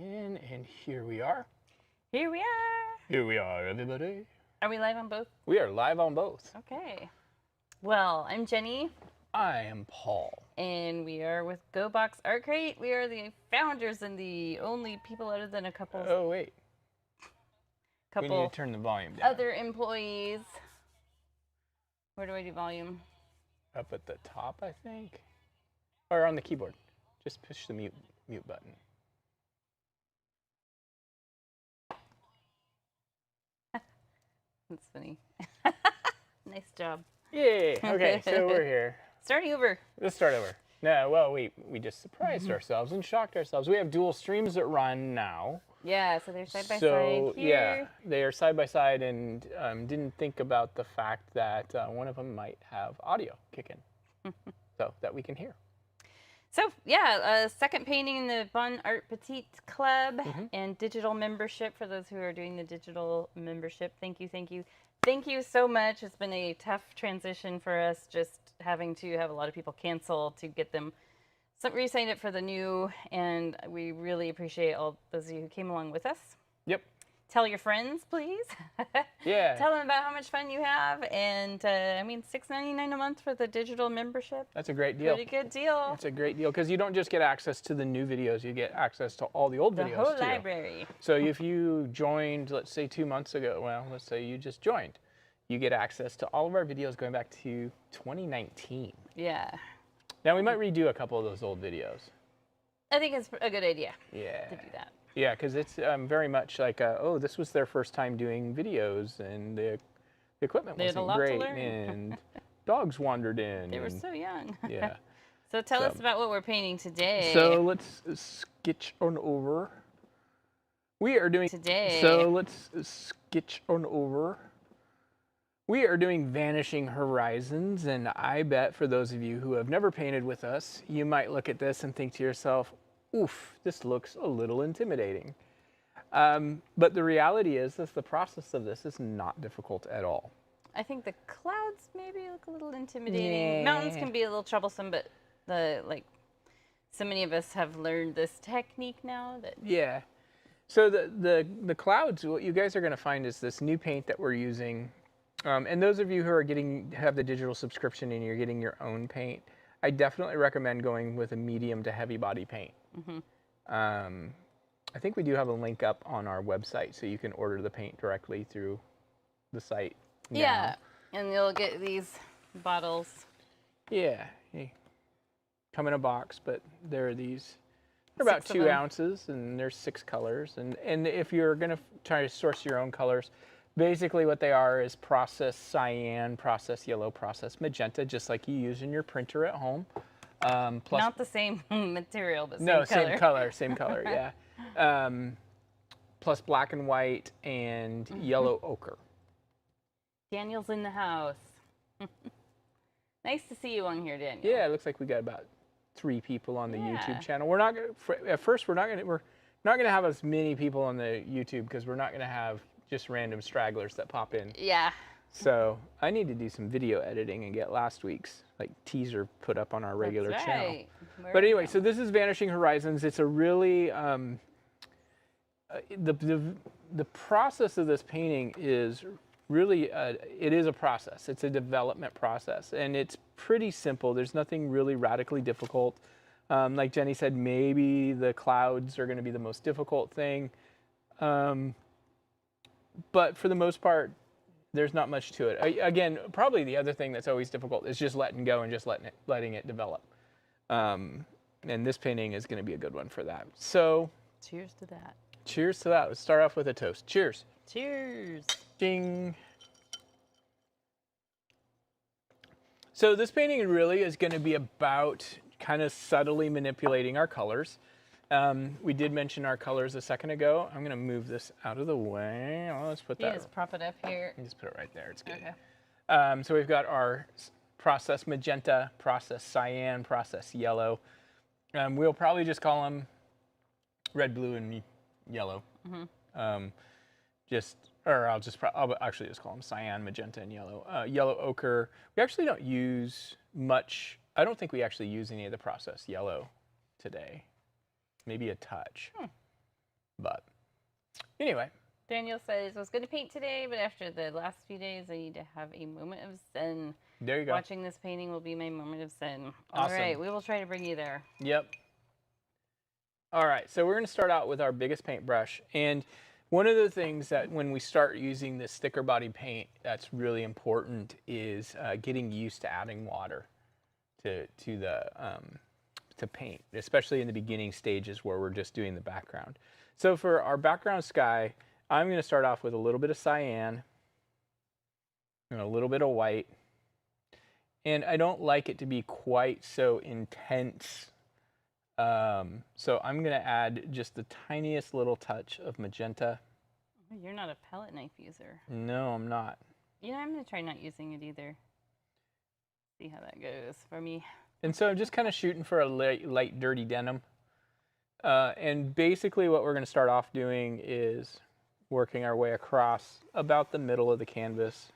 in, and here we are. Here we are. Here we are, everybody. Are we live on both? We are live on both. Okay. Well, I'm Jenny. I am Paul. And we are with Gogh Art Crate. We are the founders and the only people other than a couple. Oh, wait. We need to turn the volume down. Other employees. Where do I do volume? Up at the top, I think. Or on the keyboard. Just push the mute button. That's funny. Nice job. Yay. Okay, so we're here. Starting over. Let's start over. No, well, we just surprised ourselves and shocked ourselves. We have dual streams that run now. Yeah, so they're side by side. So, here. yeah, they are side by side, and didn't think about the fact that one of them might have audio kick in so that we can hear. So, yeah, second painting in the Bon Art Petite Club and digital membership for those who are doing the digital membership. Thank you, thank you. Thank you so much. It's been a tough transition for us, just having to have a lot of people cancel to get them re-signed up for the new, and we really appreciate all those of you who came along with us. Yep. Tell your friends, please. Yeah. Tell them about how much fun you have, and I mean, $6.99 a month for the digital membership. That's a great deal. Pretty good deal. It's a great deal because you don't just get access to the new videos; you get access to all the old videos The whole too. library. So if you joined, let's say 2 months ago, well, let's say you just joined, you get access to all of our videos going back to 2019. Yeah. Now we might redo a couple of those old videos. I think it's a good idea. Yeah. To do that. Yeah, because it's very much like, oh, this was their first time doing videos, and the equipment wasn't great, and dogs wandered in. They were so young. Yeah. So tell us about what we're painting today. So let's sketch on over. We are doing today. So let's sketch on over. We are doing Vanishing Horizons, and I bet for those of you who have never painted with us, you might look at this and think to yourself, oof, this looks a little intimidating. But the reality is that the process of this is not difficult at all. I think the clouds maybe look a little intimidating. Yeah. Mountains can be a little troublesome, but so many of us have learned this technique now that. Yeah. So the clouds, what you guys are going to find is this new paint that we're using. And those of you who are have the digital subscription and you're getting your own paint, I definitely recommend going with a medium to heavy body paint. I think we do have a link up on our website, so you can order the paint directly through the site now. Yeah, and you'll get these bottles. Yeah, they come in a box, but there are these. They're about 2 ounces, and there's 6 colors. And if you're going to try to source your own colors, basically what they are is process cyan, process yellow, process magenta, just like you use in your printer at home. Plus, not the same material, but same color, yeah. Plus black and white and yellow ochre. Daniel's in the house. Nice to see you on here, Daniel. Yeah, it looks like we got about 3 people on the YouTube channel. We're not at first. We're not gonna have as many people on the YouTube because we're not gonna have just random stragglers that pop in. Yeah. So I need to do some video editing and get last week's teaser put up on our regular channel. But anyway, so this is Vanishing Horizons. It's a really the process of this painting is really it is a process. It's a development process, and it's pretty simple. There's nothing really radically difficult. Like Jenny said, maybe the clouds are going to be the most difficult thing. But for the most part, there's not much to it. Again, probably the other thing that's always difficult is just letting go and just letting it develop. And this painting is going to be a good one for that. So, cheers to that. Cheers to that. Let's start off with a toast. Cheers. Cheers. Ding. So this painting really is going to be about kind of subtly manipulating our colors. We did mention our colors a second ago. I'm going to move this out of the way. Oh, let's put that. Just prop it up here. Just put it right there. It's good. Okay. So we've got our process magenta, process cyan, process yellow. We'll probably just call them red, blue, and yellow. I'll actually just call them cyan, magenta, and yellow. Yellow ochre. We actually don't use much. I don't think we actually use any of the process yellow today. Maybe a touch. But anyway. Daniel says, I was going to paint today, but after the last few days, I need to have a moment of zen. There you go. Watching this painting will be my moment of zen. Awesome. All right, we will try to bring you there. Yep. All right, so we're going to start out with our biggest paintbrush. And one of the things that when we start using this thicker body paint that's really important is getting used to adding water to paint, especially in the beginning stages where we're just doing the background. So for our background sky, I'm going to start off with a little bit of cyan and a little bit of white. And I don't like it to be quite so intense. So I'm going to add just the tiniest little touch of magenta. You're not a palette knife user. No, I'm not. You know, I'm going to try not using it either. See how that goes for me. And so I'm just kind of shooting for a light dirty denim. And basically what we're going to start off doing is working our way across about the middle of the canvas.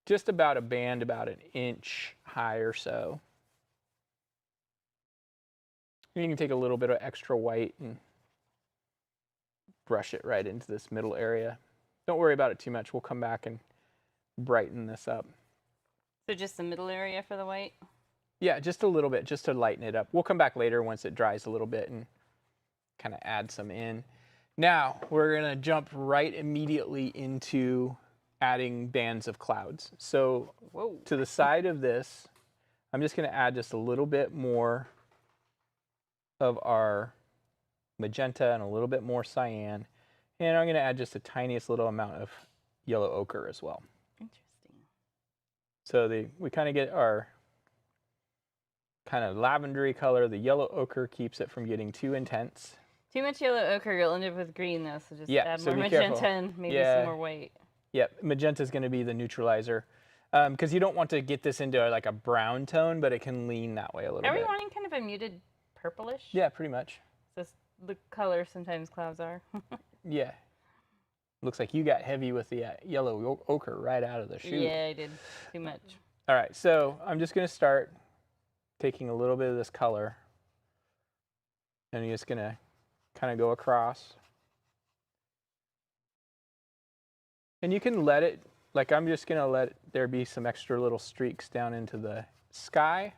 Just about a band about an inch high or so. You can take a little bit of extra white and brush it right into this middle area. Don't worry about it too much. We'll come back and brighten this up. So just the middle area for the white? Yeah, just a little bit, just to lighten it up. We'll come back later once it dries a little bit and kind of add some in. Now, we're going to jump right immediately into adding bands of clouds. So to the side of this, I'm just going to add just a little bit more of our magenta and a little bit more cyan. And I'm going to add just the tiniest little amount of yellow ochre as well. Interesting. So we kind of get our kind of lavendery color. The yellow ochre keeps it from getting too intense. Too much yellow ochre, you'll end up with green though, so just add so more magenta and maybe some more white. Yep, magenta is going to be the neutralizer. Because you don't want to get this into like a brown tone, but it can lean that way a little bit. Are we wanting kind of a muted purplish? Yeah, pretty much. So the color sometimes clouds are. Yeah. Looks like you got heavy with the yellow ochre right out of the chute. Yeah, I did. Too much. All right, so I'm just going to start taking a little bit of this color. And I'm just going to kind of go across. And you can let it, like I'm just going to let there be some extra little streaks down into the sky.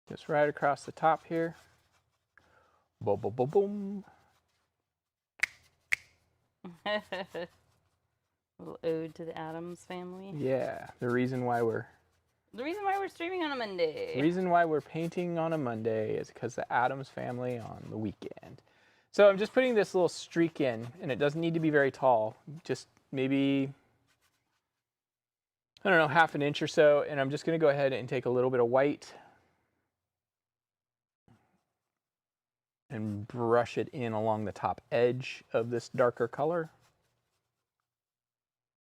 Just right across the top here. Boom, boom, boom, boom. Little ode to the Addams family. Yeah, the reason why we're streaming on a Monday. The reason why we're painting on a Monday is because the Addams family on the weekend. So I'm just putting this little streak in, and it doesn't need to be very tall. Just maybe, I don't know, half an inch or so. And I'm just going to go ahead and take a little bit of white and brush it in along the top edge of this darker color.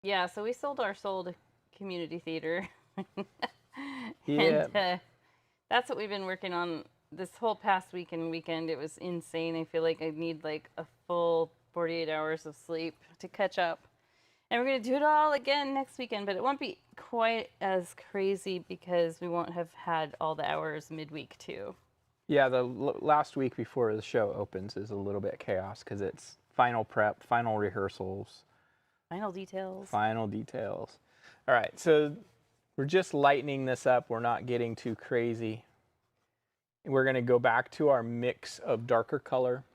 Yeah, so we sold our soul to community theater. Yeah. And that's what we've been working on this whole past week and weekend. It was insane. I feel like I need like a full 48 hours of sleep to catch up. And we're going to do it all again next weekend, but it won't be quite as crazy because we won't have had all the hours midweek too. Yeah, the last week before the show opens is a little bit chaos because it's final prep, final rehearsals. Final details. Final details. All right, so we're just lightening this up. We're not getting too crazy. We're going to go back to our mix of darker color.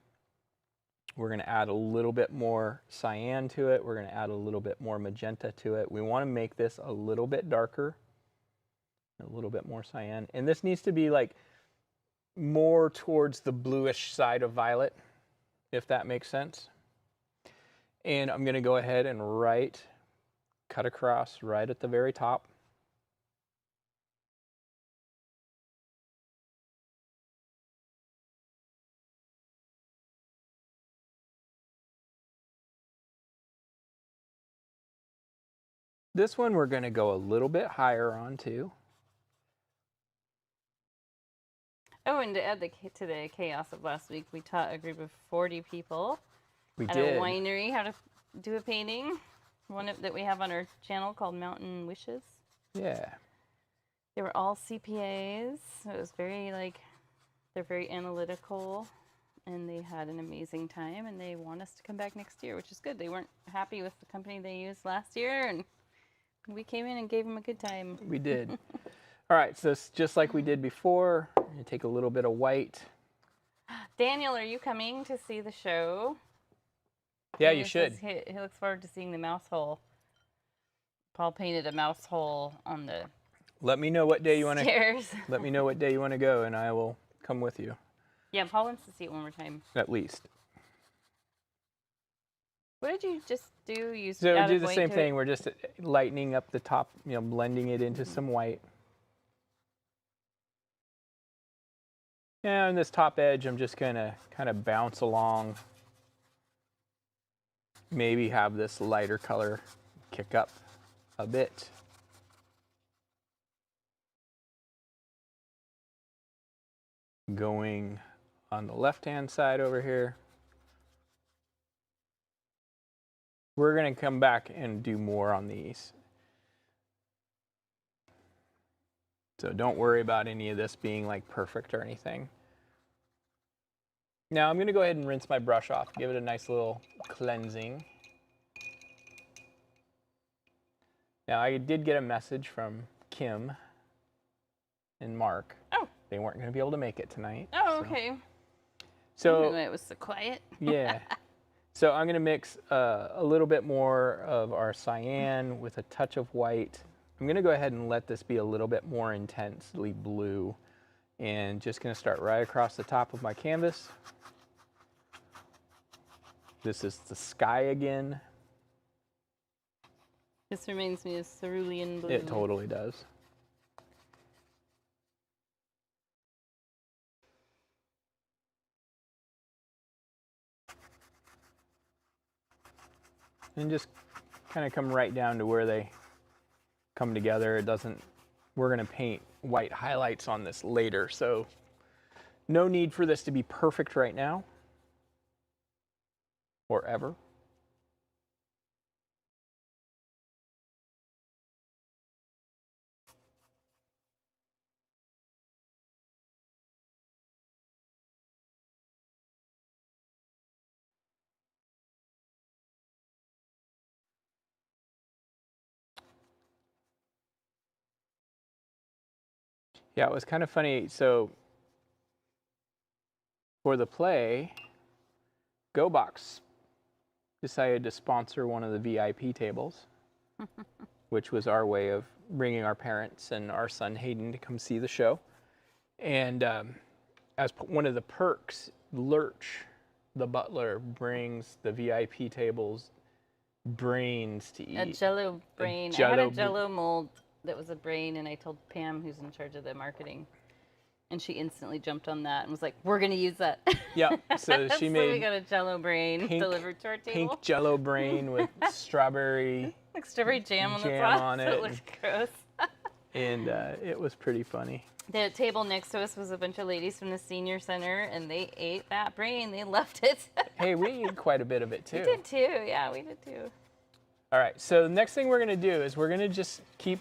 We're going to add a little bit more cyan to it. We're going to add a little bit more magenta to it. We want to make this a little bit darker, a little bit more cyan. And this needs to be like more towards the bluish side of violet, if that makes sense. And I'm going to go ahead and cut across right at the very top. This one we're going to go a little bit higher on too. Oh, and to add to the chaos of last week, we taught a group of 40 people at a winery how to do a painting. That we have on our channel called Mountain Wishes. Yeah. They were all CPAs. So it was very they're very analytical, and they had an amazing time, and they want us to come back next year, which is good. They weren't happy with the company they used last year, and we came in and gave them a good time. We did. All right, so it's just like we did before. You take a little bit of white. Daniel, are you coming to see the show? Yeah, you should. He looks forward to seeing the mouse hole. Paul painted a mouse hole on the Let me know what day you want to. stairs. Let me know what day you want to go, and I will come with you. Yeah, Paul wants to see it one more time. At least. What did you just do? You So we added do the white same to thing. it? We're just lightening up the top, blending it into some white. Yeah, on this top edge, I'm just gonna kind of bounce along. Maybe have this lighter color kick up a bit. Going on the left-hand side over here. We're going to come back and do more on these. So don't worry about any of this being like perfect or anything. Now I'm going to go ahead and rinse my brush off, give it a nice little cleansing. Now I did get a message from Kim and Mark. Oh. They weren't going to be able to make it tonight. Oh, okay. So I knew it was so quiet. yeah. So I'm going to mix a little bit more of our cyan with a touch of white. I'm going to go ahead and let this be a little bit more intensely blue. And just going to start right across the top of my canvas. This is the sky again. This reminds me of cerulean blue. It totally does. And just kind of come right down to where they come together. It doesn't, we're going to paint white highlights on this later, so no need for this to be perfect right now or ever. Yeah, it was kind of funny. So for the play, Gogh decided to sponsor one of the VIP tables, which was our way of bringing our parents and our son Hayden to come see the show. And as one of the perks, Lurch, the butler, brings the VIP tables brains to eat. A Jello brain. I had a Jello mold that was a brain, and I told Pam, who's in charge of the marketing, and she instantly jumped on that and was like, "We're gonna use that." Yeah, so she made. So we got a Jello brain delivered to our table. Pink Jello brain with strawberry. Like strawberry jam on the jam top. on So it. it looks gross. And it was pretty funny. The table next to us was a bunch of ladies from the senior center, and they ate that brain. They loved it. Hey, we ate quite a bit of it too. We did too. Yeah, we did too. All right, so the next thing we're going to do is we're going to just keep.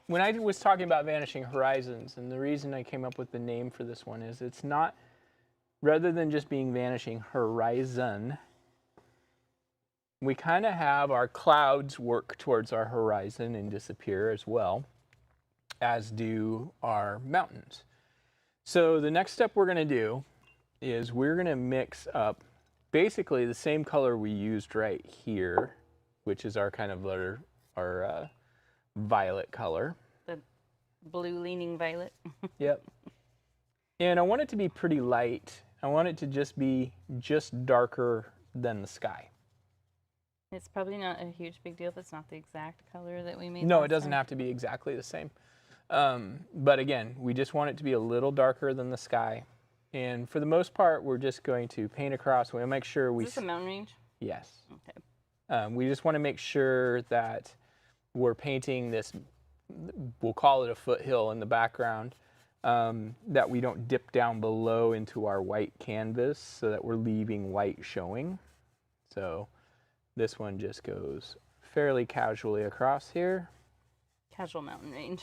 When I was talking about Vanishing Horizons, and the reason I came up with the name for this one is it's not, rather than just being Vanishing Horizon, we kind of have our clouds work towards our horizon and disappear as well, as do our mountains. So the next step we're going to do is we're going to mix up basically the same color we used right here, which is our kind of our violet color. The blue leaning violet. Yep. And I want it to be pretty light. I want it to just be darker than the sky. It's probably not a huge big deal if it's not the exact color that we made. No, last it doesn't time. have to be exactly the same. But again, we just want it to be a little darker than the sky. And for the most part, we're just going to paint across. We make sure we... Is this a mountain range? Yes. Okay. We just want to make sure that we're painting this, we'll call it a foothill in the background, that we don't dip down below into our white canvas so that we're leaving white showing. So this one just goes fairly casually across here. Casual mountain range.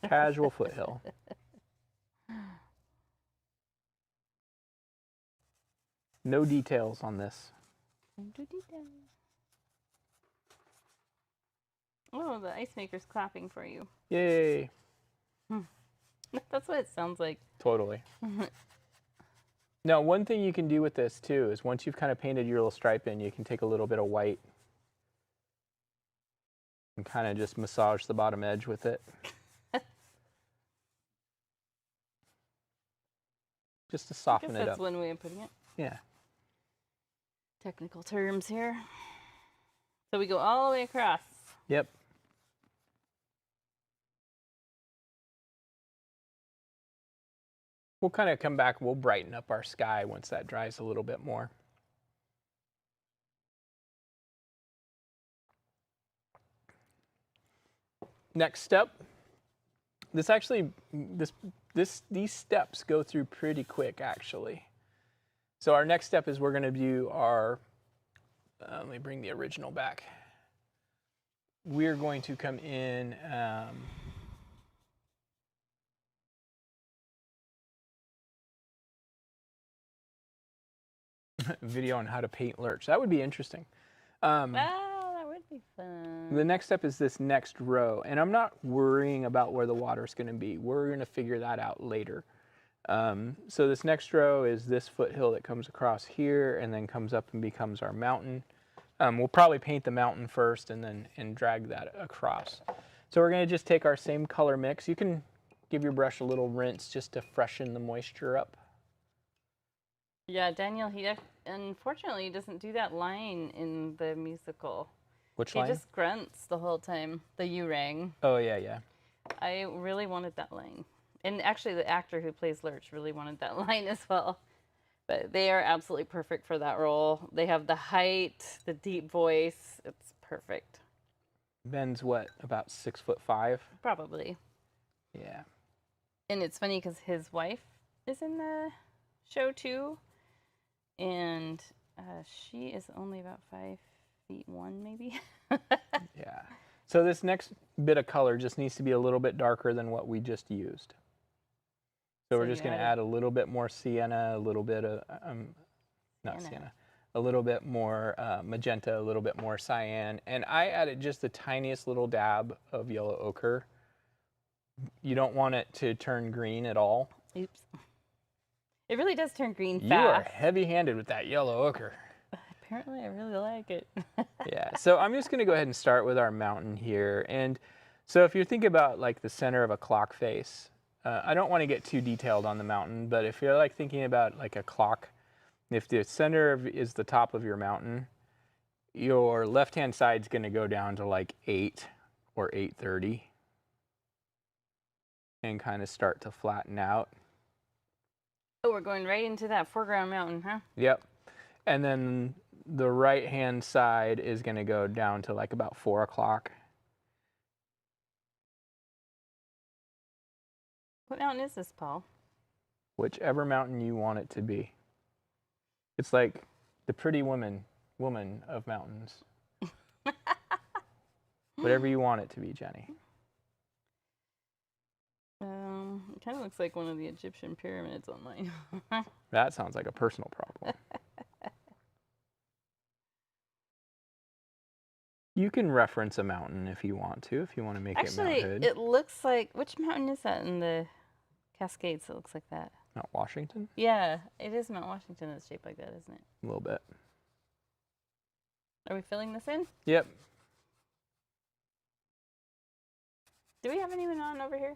Casual foothill. No details on this. Oh, the ice maker's clapping for you. Yay. That's what it sounds like. Totally. Now, one thing you can do with this too is once you've kind of painted your little stripe in, you can take a little bit of white and kind of just massage the bottom edge with it. Just to soften it up. That's one way of putting it. Yeah. Technical terms here. So we go all the way across. Yep. We'll kind of come back, we'll brighten up our sky once that dries a little bit more. Next step. These steps go through pretty quick actually. So our next step is we're going to view our, let me bring the original back. We're going to come in, video on how to paint lurch. That would be interesting. That would be fun. The next step is this next row, and I'm not worrying about where the water's going to be. We're going to figure that out later. So this next row is this foothill that comes across here and then comes up and becomes our mountain. We'll probably paint the mountain first and drag that across. So we're going to just take our same color mix. You can give your brush a little rinse just to freshen the moisture up. Yeah, Daniel, he unfortunately doesn't do that line in the musical. Which line? He just grunts the whole time. The you-rang. Oh, yeah, yeah. I really wanted that line. And actually, the actor who plays Lurch really wanted that line as well. But they are absolutely perfect for that role. They have the height, the deep voice. It's perfect. Ben's what, about 6'5"? Probably. Yeah. And it's funny because his wife is in the show too. And she is only about 5'1", maybe. Yeah. So this next bit of color just needs to be a little bit darker than what we just used. So we're just going to add a little bit more sienna, a little bit of, not sienna, a little bit more magenta, a little bit more cyan. And I added just the tiniest little dab of yellow ochre. You don't want it to turn green at all. Oops. It really does turn green fast. You are heavy-handed with that yellow ochre. Apparently, I really like it. Yeah, so I'm just going to go ahead and start with our mountain here. And so if you think about like the center of a clock face, I don't want to get too detailed on the mountain, but if you're like thinking about like a clock, if the center is the top of your mountain, your left-hand side is going to go down to like 8 or 8:30 and kind of start to flatten out. Oh, we're going right into that foreground mountain, huh? Yep. And then the right-hand side is going to go down to like about 4 o'clock. What mountain is this, Paul? Whichever mountain you want it to be. It's like the pretty woman of mountains. Whatever you want it to be, Jenny. It kind of looks like one of the Egyptian pyramids online. That sounds like a personal problem. You can reference a mountain if you want to make it Mount Hood. Actually, it looks like, which mountain is that in the Cascades that looks like that? Mount Washington? Yeah, it is Mount Washington that's shaped like that, isn't it? A little bit. Are we filling this in? Yep. Do we have anyone on over here?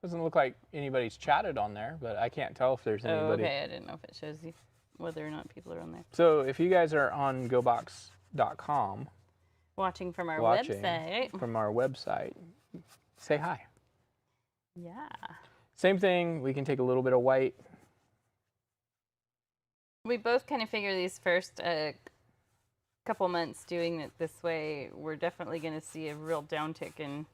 Doesn't look like anybody's chatted on there, but I can't tell if there's anybody. Oh, okay. I didn't know if it shows you whether or not people are on there. So if you guys are on gobox.com, watching from our website, say hi. Yeah. Same thing. We can take a little bit of white. We both kind of figure these first couple months doing it this way, we're definitely going to see a real downtick in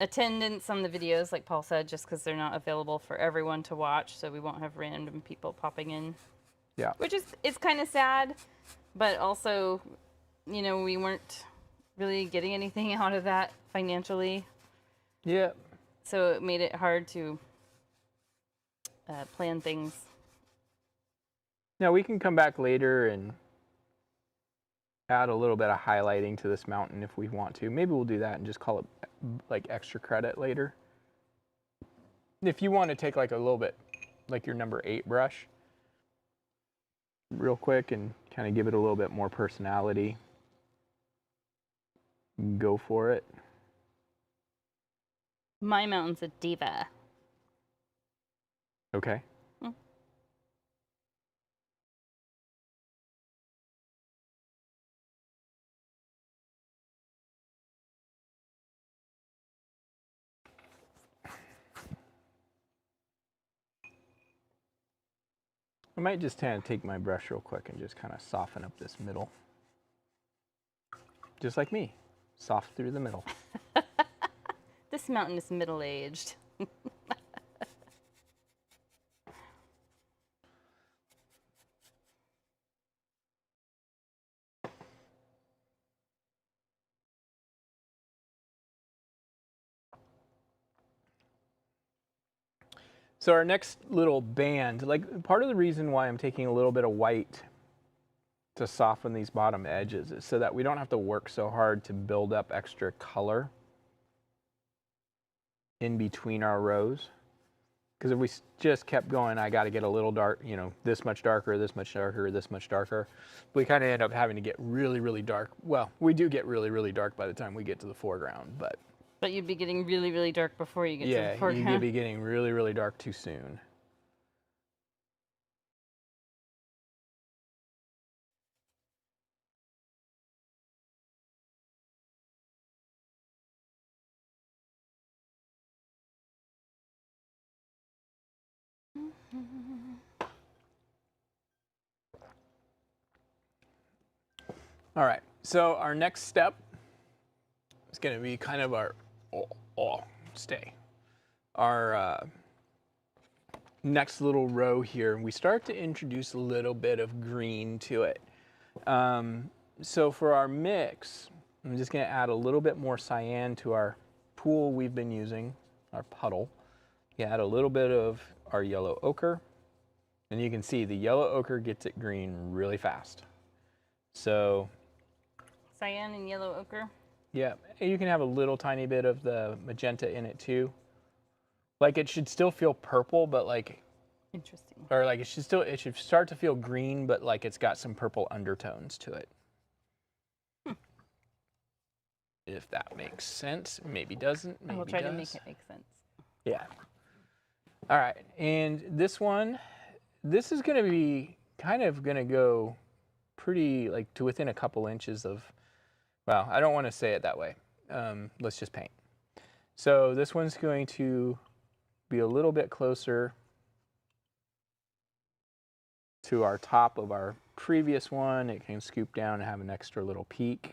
attendance on the videos, like Paul said, just because they're not available for everyone to watch, so we won't have random people popping in. Yeah. Which is, it's kind of sad, but also, you know, we weren't really getting anything out of that financially. Yeah. So it made it hard to plan things. Now we can come back later and add a little bit of highlighting to this mountain if we want to. Maybe we'll do that and just call it like extra credit later. If you want to take like a little bit, like your number 8 brush, real quick and kind of give it a little bit more personality, go for it. My mountain's a diva. Okay. I might just kind of take my brush real quick and just kind of soften up this middle. Just like me, soft through the middle. This mountain is middle-aged. So our next little band, like part of the reason why I'm taking a little bit of white to soften these bottom edges is so that we don't have to work so hard to build up extra color in between our rows. Because if we just kept going, I got to get a little dark, you know, this much darker, this much darker, this much darker. We kind of end up having to get really, really dark. Well, we do get really, really dark by the time we get to the foreground, but. But you'd be getting really, really dark before you get to the Yeah, foreground. you'd be getting really, really dark too soon. All right, so our next step is going to be kind of our, our next little row here. We start to introduce a little bit of green to it. So for our mix, I'm just going to add a little bit more cyan to our pool we've been using, our puddle. You add a little bit of our yellow ochre, and you can see the yellow ochre gets it green really fast. So Cyan and yellow ochre. yeah, you can have a little tiny bit of the magenta in it too. Like it should still feel purple, but like, Interesting. or like it should start to feel green, but like it's got some purple undertones to it. If that makes sense, maybe doesn't, maybe I will try does. to make it make sense. Yeah. All right, and this one, this is gonna be kind of gonna go pretty like to within a couple inches of, well, I don't want to say it that way. Let's just paint. So this one's going to be a little bit closer to our top of our previous one. It can scoop down and have an extra little peak.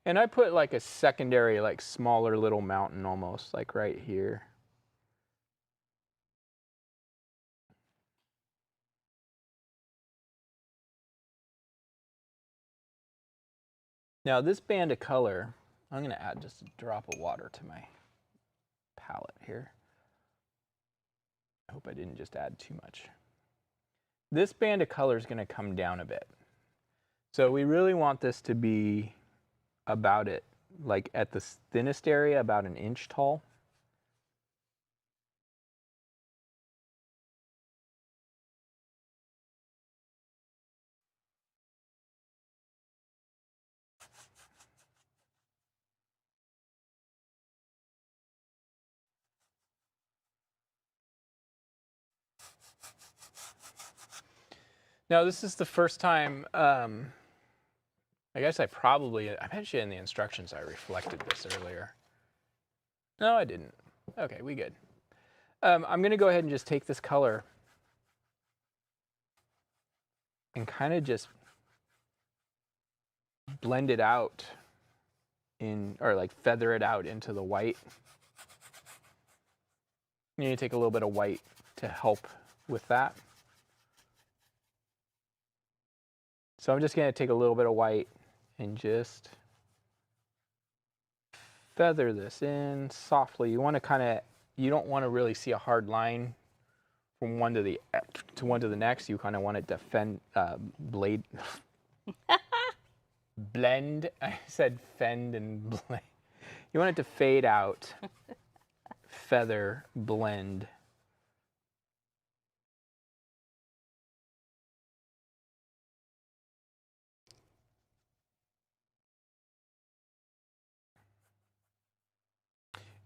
And I put like a secondary, like smaller little mountain almost, like right here. Now this band of color, I'm gonna add just a drop of water to my palette here. I hope I didn't just add too much. This band of color is gonna come down a bit. So we really want this to be about it, like at the thinnest area, about an inch tall. Now this is the first time, I guess I mentioned in the instructions I reflected this earlier. No, I didn't. Okay, we good. I'm gonna go ahead and just take this color and kind of just blend it out or like feather it out into the white. You need to take a little bit of white to help with that. So I'm just going to take a little bit of white and just feather this in softly. You want to kind of, you don't want to really see a hard line from one to the next. You kind of want it to blend. I said fend and blend. You want it to fade out, feather, blend.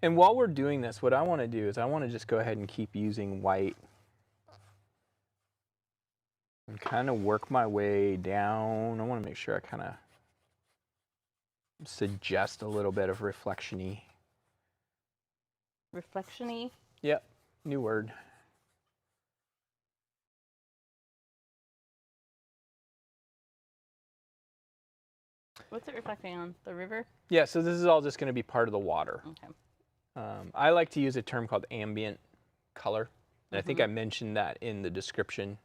And while we're doing this, what I want to do is I want to just go ahead and keep using white and kind of work my way down. I want to make sure I kind of suggest a little bit of reflection-y. Reflection-y? Yep, new word. What's it reflecting on? The river? Yeah, so this is all just going to be part of the water. Okay. I like to use a term called ambient color. And I think I mentioned that in the description.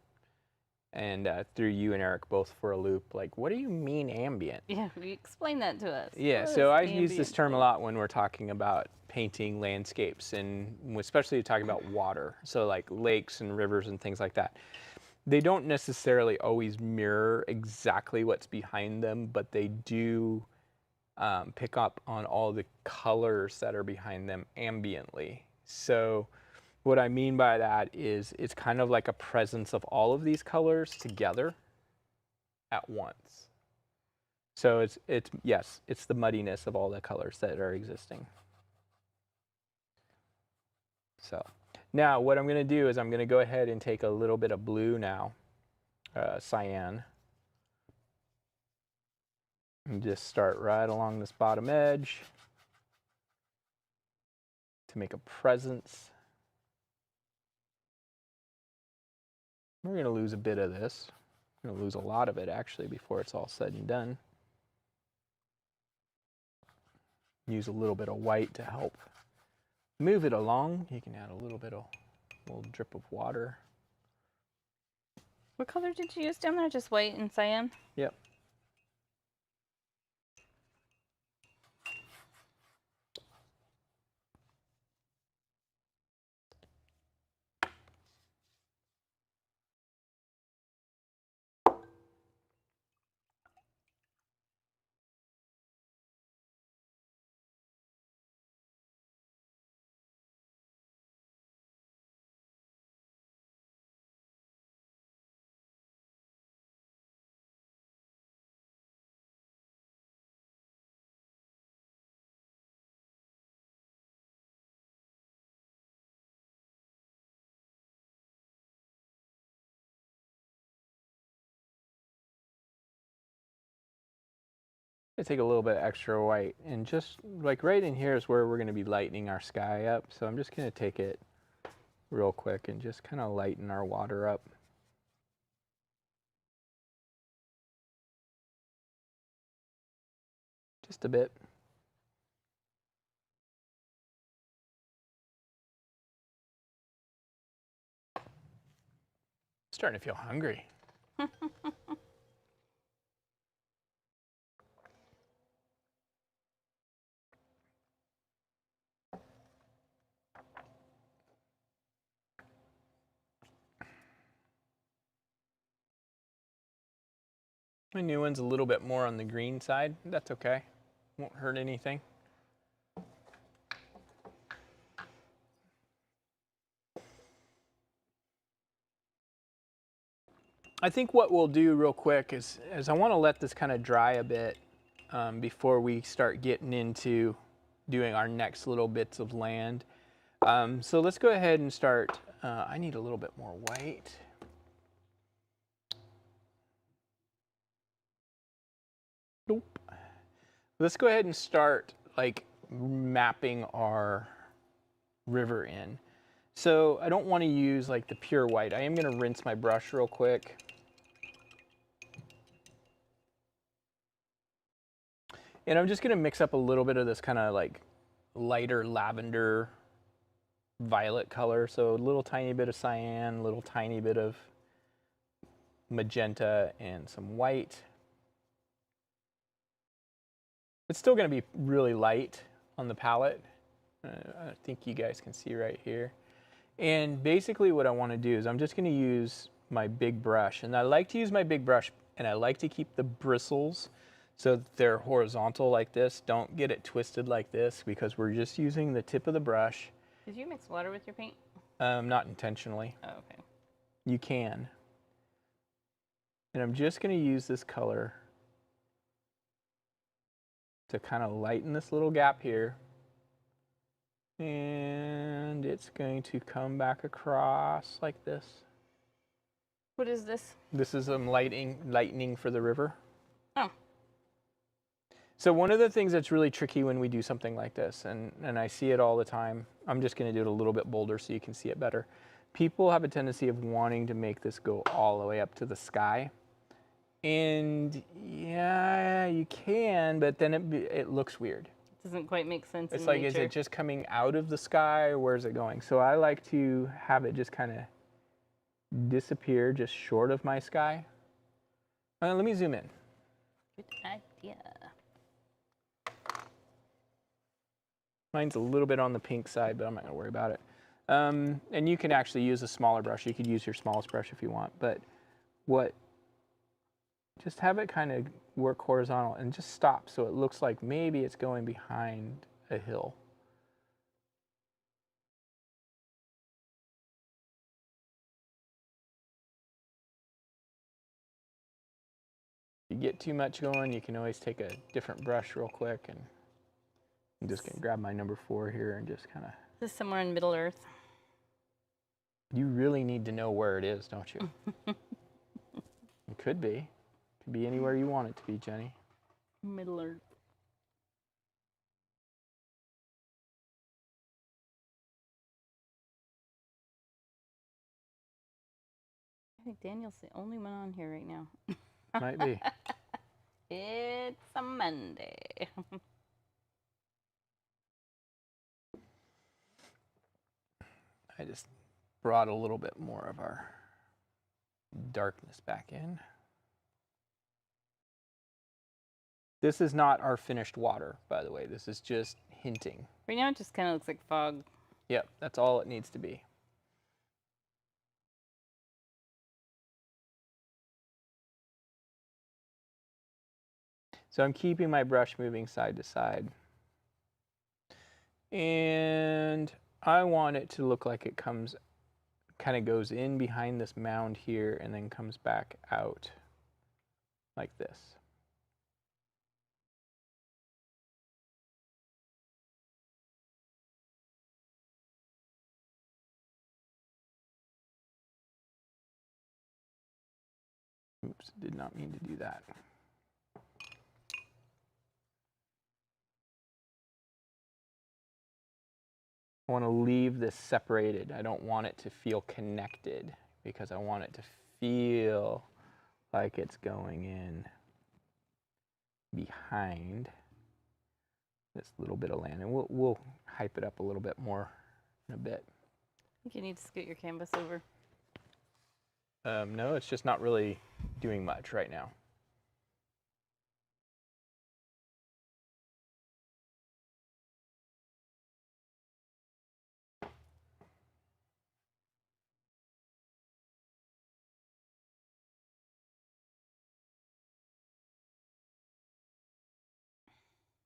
And threw you and Eric both for a loop. Like, what do you mean ambient? Yeah, explain that to us. Yeah, so I use this term a lot when we're talking about painting landscapes, and especially talking about water. So like lakes and rivers and things like that. They don't necessarily always mirror exactly what's behind them, but they do pick up on all the colors that are behind them ambiently. So what I mean by that is it's kind of like a presence of all of these colors together at once. So it's the muddiness of all the colors that are existing. So now what I'm going to do is I'm going to go ahead and take a little bit of blue now, cyan, and just start right along this bottom edge to make a presence. We're going to lose a bit of this. We're going to lose a lot of it actually before it's all said and done. Use a little bit of white to help move it along. You can add a little drip of water. What color did you use down there? Just white and cyan? Yep. I take a little bit extra white, and just like right in here is where we're going to be lightening our sky up. So I'm just going to take it real quick and just kind of lighten our water up. Just a bit. Starting to feel hungry. My new one's a little bit more on the green side. That's okay. Won't hurt anything. I think what we'll do real quick is I want to let this kind of dry a bit before we start getting into doing our next little bits of land. So let's go ahead and start. I need a little bit more white. Nope. Let's go ahead and start like mapping our river in. So I don't want to use like the pure white. I am going to rinse my brush real quick. And I'm just going to mix up a little bit of this kind of like lighter lavender violet color, so a little tiny bit of cyan, a little tiny bit of magenta, and some white. It's still going to be really light on the palette. I think you guys can see right here. And basically what I want to do is I'm just going to use my big brush. And I like to use my big brush, and I like to keep the bristles so that they're horizontal like this. Don't get it twisted like this, because we're just using the tip of the brush. Did you mix water with your paint? Not intentionally. Oh, okay. You can. And I'm just going to use this color to kind of lighten this little gap here. And it's going to come back across like this. What is this? This is lightning for the river. Oh. So one of the things that's really tricky when we do something like this, and I see it all the time, I'm just going to do it a little bit bolder so you can see it better. People have a tendency of wanting to make this go all the way up to the sky. And yeah, you can, but then it looks weird. Doesn't quite make sense. It's in like, nature. is it just coming out of the sky, or where's it going? So I like to have it just kind of disappear just short of my sky. Let me zoom in. Good idea. Mine's a little bit on the pink side, but I'm not going to worry about it. And you can actually use a smaller brush. You could use your smallest brush if you want. But just have it kind of work horizontal and just stop so it looks like maybe it's going behind a hill. If you get too much going, you can always take a different brush real quick, and I'm just going to grab my number 4 here and just kind of... This is somewhere in Middle Earth. You really need to know where it is, don't you? It could be. It could be anywhere you want it to be, Jenny. Middle Earth. I think Daniel's the only one on here right now. Might be. It's a Monday. I just brought a little bit more of our darkness back in. This is not our finished water, by the way. This is just hinting. Right now it just kind of looks like fog. Yep, that's all it needs to be. So I'm keeping my brush moving side to side. And I want it to look like it kind of goes in behind this mound here and then comes back out like this. Oops, did not mean to do that. I want to leave this separated. I don't want it to feel connected because I want it to feel like it's going in behind this little bit of land. And we'll hype it up a little bit more in a bit. I think you need to scoot your canvas over. No, it's just not really doing much right now.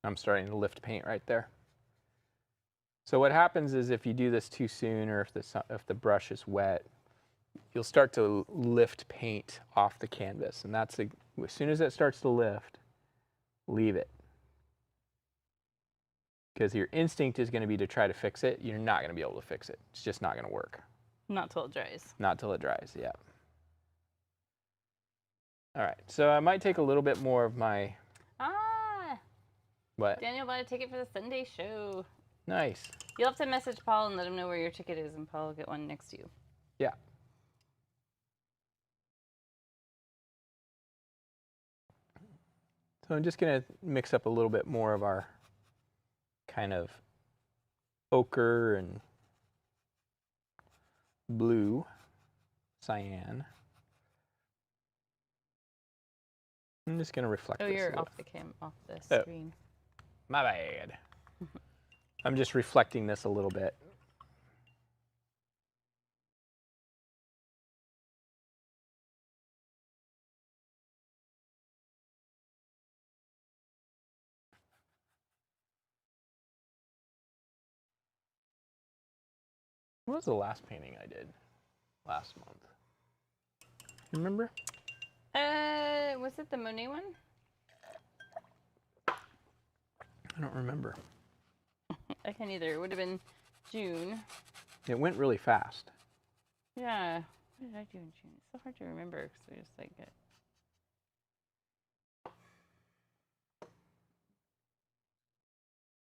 I'm starting to lift paint right there. So what happens is if you do this too soon, or if the brush is wet, you'll start to lift paint off the canvas. And as soon as it starts to lift, leave it. Because your instinct is going to be to try to fix it. You're not going to be able to fix it. It's just not going to work. Not till it dries. Not till it dries, yeah. All right, so I might take a little bit more of my... What? Daniel bought a ticket for the Sunday show. Nice. You'll have to message Paul and let him know where your ticket is, and Paul will get one next to you. Yeah. So I'm just going to mix up a little bit more of our kind of ochre and blue, cyan. I'm just going to reflect Oh, this a you're little. off the Oh. screen. My bad. I'm just reflecting this a little bit. What was the last painting I did last month? Remember? Was it the Monet one? I don't remember. I can't either. It would have been June. It went really fast. Yeah. What did I do in June? It's so hard to remember because we just like it.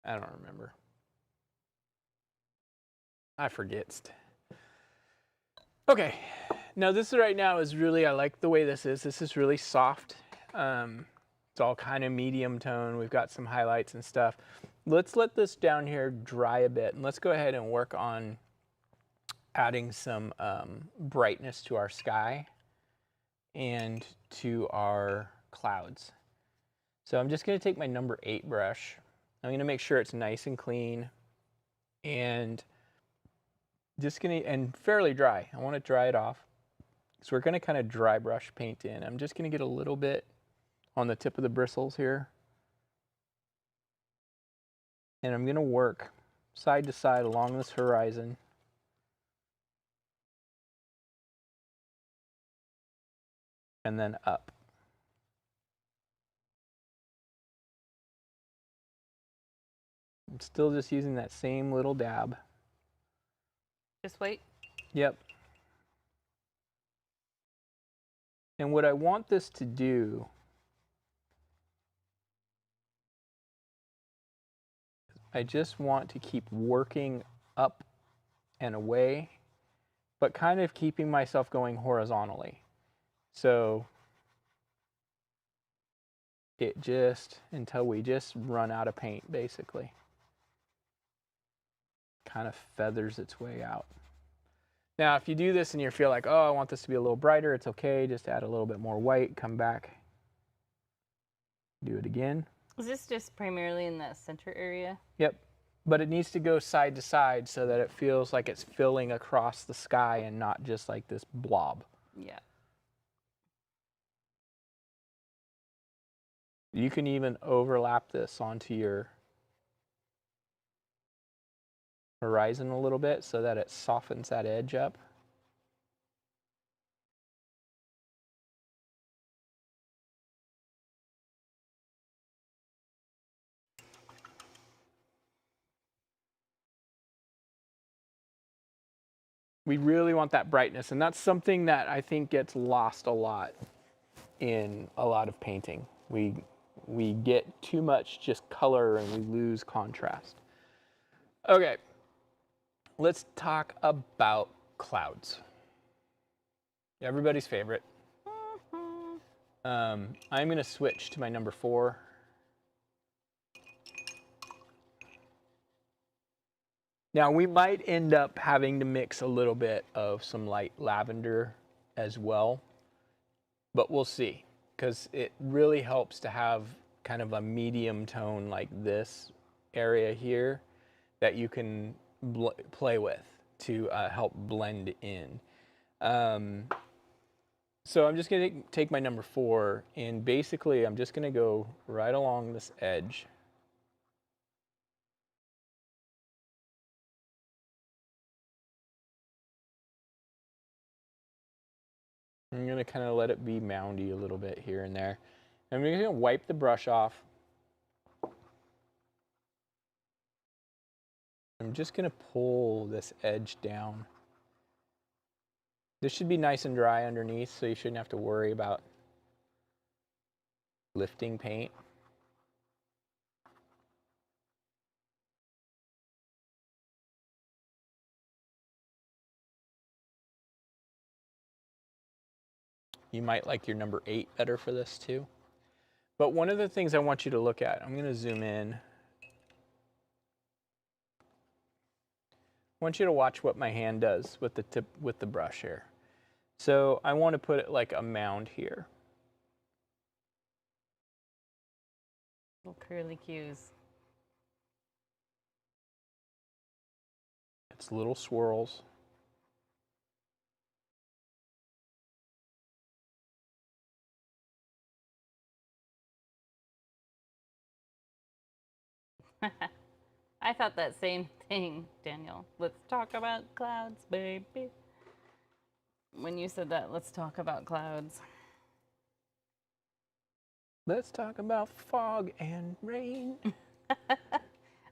I don't remember. I forget. Okay, now this right now is really, I like the way this is. This is really soft. It's all kind of medium tone. We've got some highlights and stuff. Let's let this down here dry a bit, and let's go ahead and work on adding some brightness to our sky and to our clouds. So I'm just going to take my number 8 brush. I'm going to make sure it's nice and clean and just going to, and fairly dry. I want to dry it off. So we're going to kind of dry brush paint in. I'm just going to get a little bit on the tip of the bristles here. And I'm going to work side to side along this horizon. And then up. I'm still just using that same little dab. Just wait. Yep. And what I want this to do I just want to keep working up and away, but kind of keeping myself going horizontally. So it just, until we just run out of paint, basically. Kind of feathers its way out. Now, if you do this and you feel like, oh, I want this to be a little brighter, it's okay. Just add a little bit more white, come back, do it again. Is this just primarily in that center area? Yep. But it needs to go side to side so that it feels like it's filling across the sky and not just like this blob. Yeah. You can even overlap this onto your horizon a little bit so that it softens that edge up. We really want that brightness, and that's something that I think gets lost a lot in a lot of painting. We get too much just color and we lose contrast. Okay, let's talk about clouds. Everybody's favorite. I'm going to switch to my number 4. Now we might end up having to mix a little bit of some light lavender as well, but we'll see, because it really helps to have kind of a medium tone like this area here that you can play with to help blend in. So I'm just going to take my number 4, and basically I'm just going to go right along this edge. I'm going to kind of let it be moundy a little bit here and there. I'm going to wipe the brush off. I'm just going to pull this edge down. This should be nice and dry underneath, so you shouldn't have to worry about lifting paint. You might like your number 8 better for this too. But one of the things I want you to look at, I'm going to zoom in. want you to watch what my hand does with the tip, with the brush here. So I want to put it like a mound here. Little curly cues. It's little swirls. I thought that same thing, Daniel. Let's talk about clouds, baby. When you said that, let's talk about clouds. Let's talk about fog and rain. Oh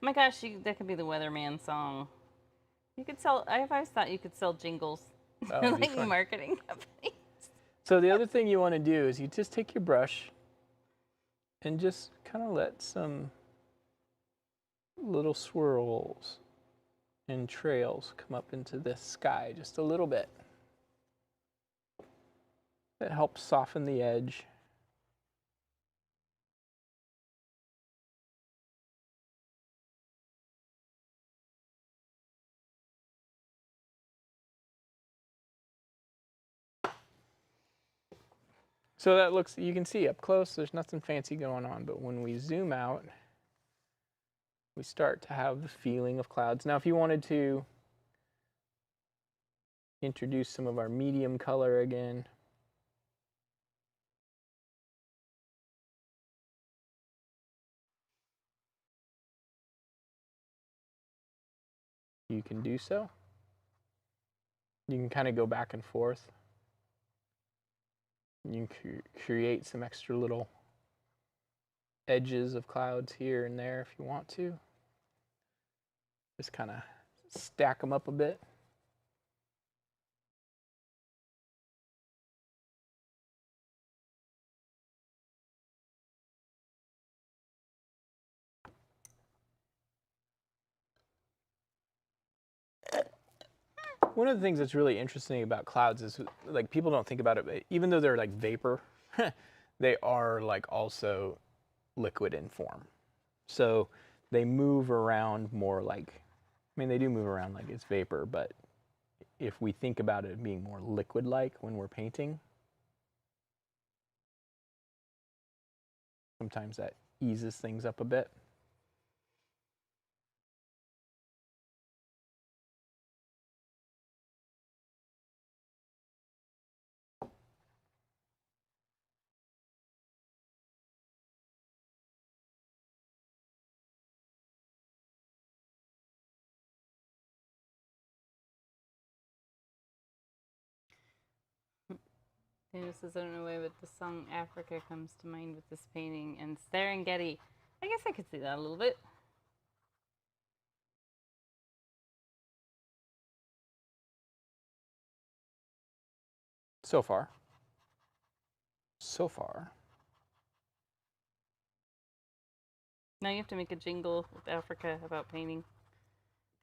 my gosh, that could be the weatherman song. You could sell, I've always thought you could sell jingles. That'd be Like fun. marketing companies. So the other thing you want to do is you just take your brush and just kind of let some little swirls and trails come up into the sky just a little bit. That helps soften the edge. So that looks, you can see up close, there's nothing fancy going on, but when we zoom out, we start to have the feeling of clouds. Now, if you wanted to introduce some of our medium color again, you can do so. You can kind of go back and forth. You can create some extra little edges of clouds here and there if you want to. Just kind of stack them up a bit. One of the things that's really interesting about clouds is, like, people don't think about it, but even though they're like vapor, they are like also liquid in form. So they move around more like, I mean, they do move around like it's vapor, but if we think about it being more liquid-like when we're painting, sometimes that eases things up a bit. Daniel says, I don't know why, but the song Africa comes to mind with this painting. And Serengeti. I guess I could see that a little bit. So far. So far. Now you have to make a jingle with Africa about painting.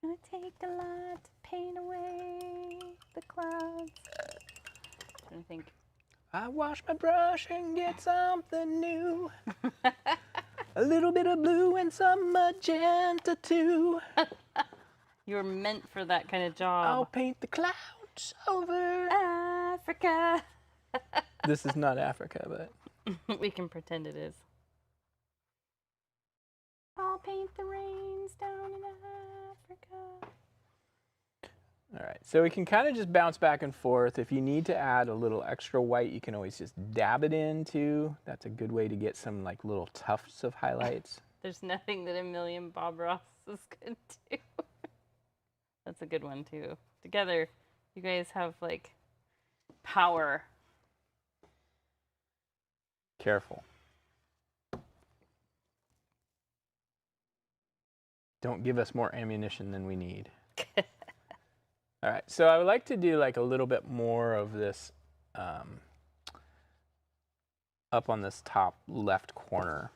Gonna take a lot to paint away the clouds. I'm trying to think. I wash my brush and get something new. A little bit of blue and some magenta too. You're meant for that kind of job. I'll paint the clouds over Africa. This is not Africa, but we can pretend it is. I'll paint the rains down in Africa. all right. So we can kind of just bounce back and forth. If you need to add a little extra white, you can always just dab it in too. That's a good way to get some like little tufts of highlights. There's nothing that a million Bob Rosses could do. That's a good one too. Together, you guys have like power. Careful. Don't give us more ammunition than we need. All right, so I would like to do like a little bit more of this up on this top left corner.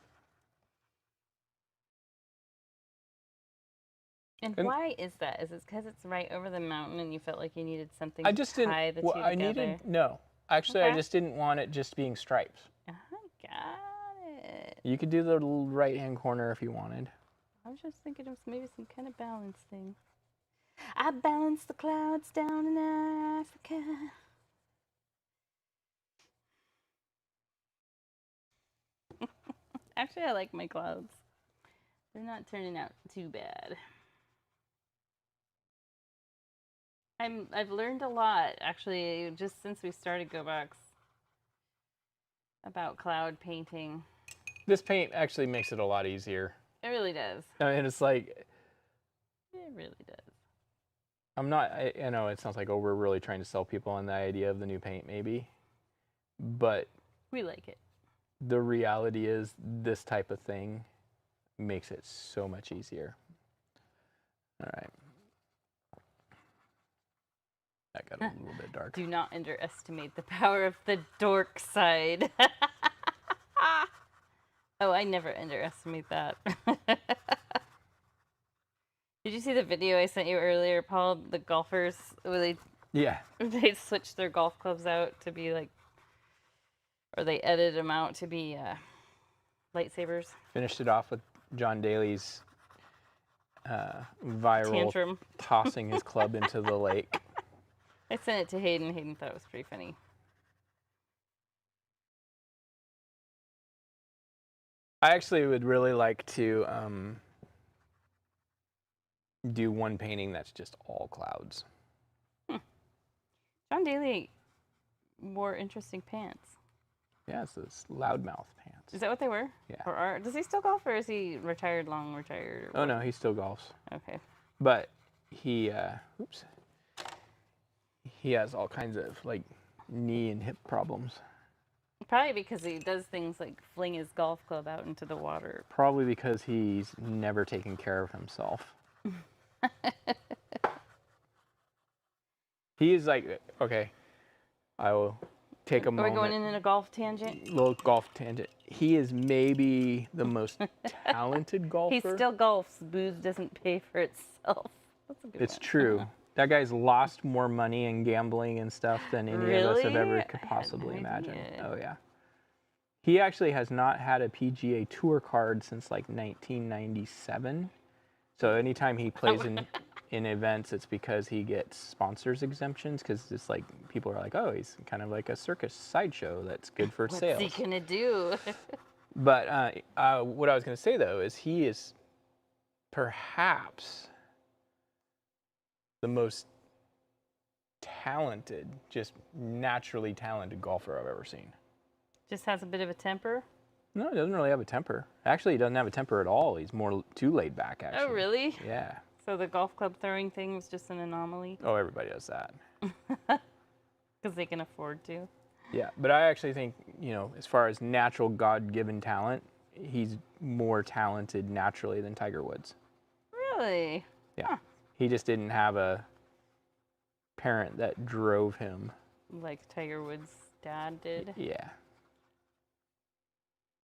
And why is that? Is it because it's right over the mountain and you felt like you needed something I just to tie the didn't. two Well, I together? needed no. Actually, I Okay. just didn't want it just being stripes. I got it. You could do the little right-hand corner if you wanted. I was just thinking of maybe some kind of balance thing. I balance the clouds down in Africa. Actually, I like my clouds. They're not turning out too bad. I've learned a lot actually just since we started Gogh about cloud painting. This paint actually makes it a lot easier. It really does. I mean, it's like, It really does. I know it sounds like, oh, we're really trying to sell people on the idea of the new paint, maybe. But We like it. the reality is, this type of thing makes it so much easier. All right. That got a little bit dark. Do not underestimate the power of the dork side. Oh, I never underestimate that. Did you see the video I sent you earlier, Paul? The golfers, where Yeah. they switched their golf clubs out to be like, or they edited them out to be lightsabers. Finished it off with John Daly's viral Tantrum. tossing his club into the lake. I sent it to Hayden. Hayden thought it was pretty funny. I actually would really like to do one painting that's just all clouds. John Daly wore interesting pants. Yeah, it's this loudmouth pants. Is that what they were? Yeah. Or does he still golf, or is he retired, long retired? Oh no, he still golfs. Okay. But he, he has all kinds of like knee and hip problems. Probably because he does things like fling his golf club out into the water. Probably because he's never taken care of himself. He is like, okay, I will take a moment. Are we going in a golf tangent? Little golf tangent. He is maybe the most talented golfer. He still golfs. Booze doesn't pay for itself. That's a good It's one. true. That guy's lost more money in gambling and stuff than any of us have ever Really? could I had no possibly imagine. idea. Oh yeah. He actually has not had a PGA Tour card since like 1997. So anytime he plays in events, it's because he gets sponsors exemptions, because it's like people are like, oh, he's kind of like a circus sideshow that's good for sales. What's he gonna do? But what I was going to say though is he is perhaps the most talented, just naturally talented golfer I've ever seen. Just has a bit of a temper. No, he doesn't really have a temper. Actually, he doesn't have a temper at all. He's more too laid back, actually. Oh, really? Yeah. So the golf club throwing thing was just an anomaly Oh, everybody does that. because they can afford to. Yeah, but I actually think, as far as natural God-given talent, he's more talented naturally than Tiger Woods. Really? Yeah. Huh. He just didn't have a parent that drove him. Like Tiger Woods' dad did. Yeah.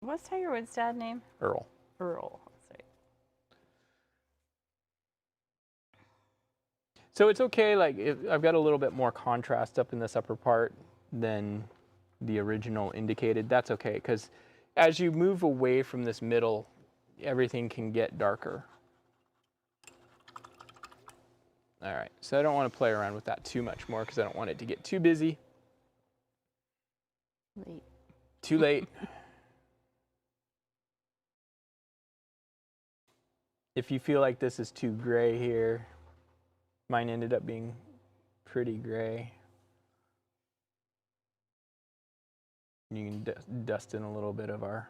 What's Tiger Woods' dad's name? Earl. Earl. That's right. So it's okay, like, I've got a little bit more contrast up in this upper part than the original indicated. That's okay, because as you move away from this middle, everything can get darker. All right, so I don't want to play around with that too much more because I don't want it to get too busy. Late. Too late. If you feel like this is too gray here, mine ended up being pretty gray. You can dust in a little bit of our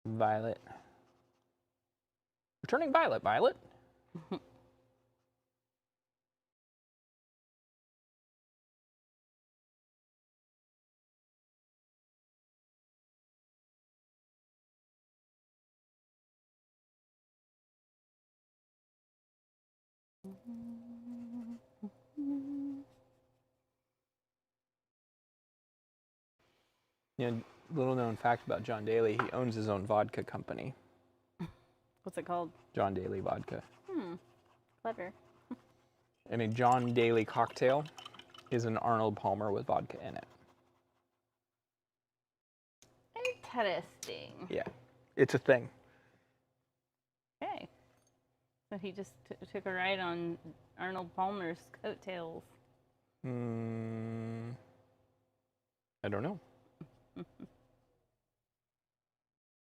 violet. We're turning violet, Violet. Little known fact about John Daly, he owns his own vodka company. What's it called? John Daly Vodka. Clever. And a John Daly cocktail is an Arnold Palmer with vodka in it. Interesting. Yeah, it's a thing. Okay. So he just took a ride on Arnold Palmer's coattails. I don't know.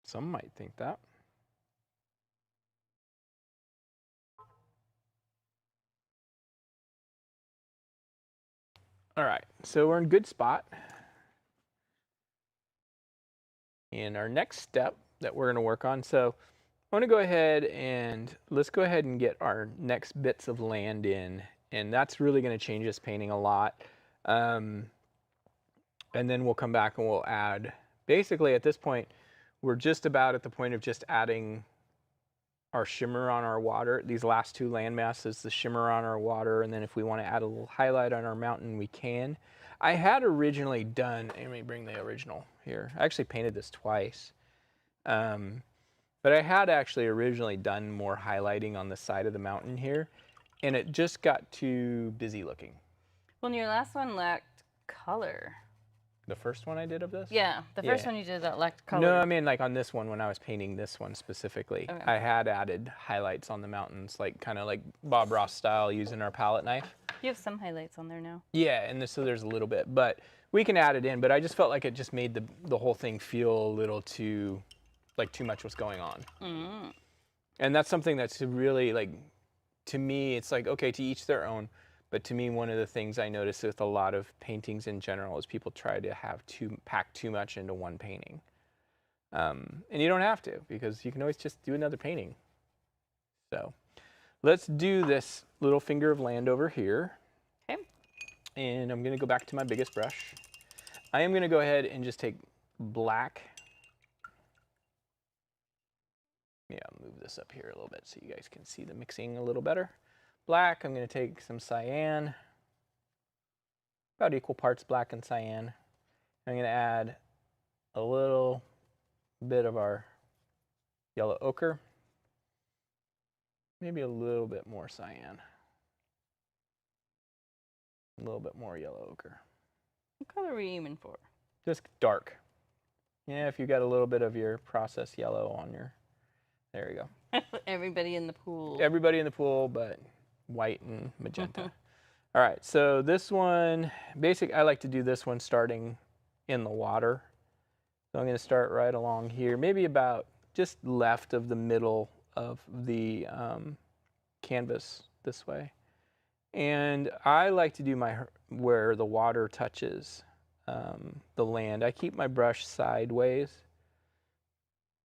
Some might think that. All right, so we're in good spot. And our next step that we're going to work on, so I want to go ahead and let's go ahead and get our next bits of land in, and that's really going to change this painting a lot. And then we'll come back and we'll add, basically at this point, we're just about at the point of just adding our shimmer on our water. These last two land masses, the shimmer on our water, and then if we want to add a little highlight on our mountain, we can. I had originally done, let me bring the original here. I actually painted this twice. But I had actually originally done more highlighting on the side of the mountain here, and it just got too busy looking. Well, your last one lacked color. The first one I did of this? Yeah, the first one you did that lacked color. No, I mean like on this one when I was painting this one specifically. Okay. I had added highlights on the mountains, like kind of like Bob Ross style using our palette knife. You have some highlights on there now. Yeah, and so there's a little bit, but we can add it in, but I just felt like it just made the whole thing feel a little too, like too much was going on. And that's something that's really like, to me, it's like, okay, to each their own. But to me, one of the things I notice with a lot of paintings in general is people try to pack too much into one painting. And you don't have to, because you can always just do another painting. So let's do this little finger of land over here. Okay. And I'm gonna go back to my biggest brush. I am gonna go ahead and just take black. Yeah, I'll move this up here a little bit so you guys can see the mixing a little better. Black, I'm going to take some cyan, about equal parts black and cyan. I'm going to add a little bit of our yellow ochre, maybe a little bit more cyan, a little bit more yellow ochre. What color are we aiming for? Just dark. Yeah, if you got a little bit of your processed yellow on your, there you go. Everybody in the pool. Everybody in the pool, but white and magenta. All right, so this one, I like to do this one starting in the water. So I'm going to start right along here, maybe about just left of the middle of the canvas this way. And I like to do where the water touches the land. I keep my brush sideways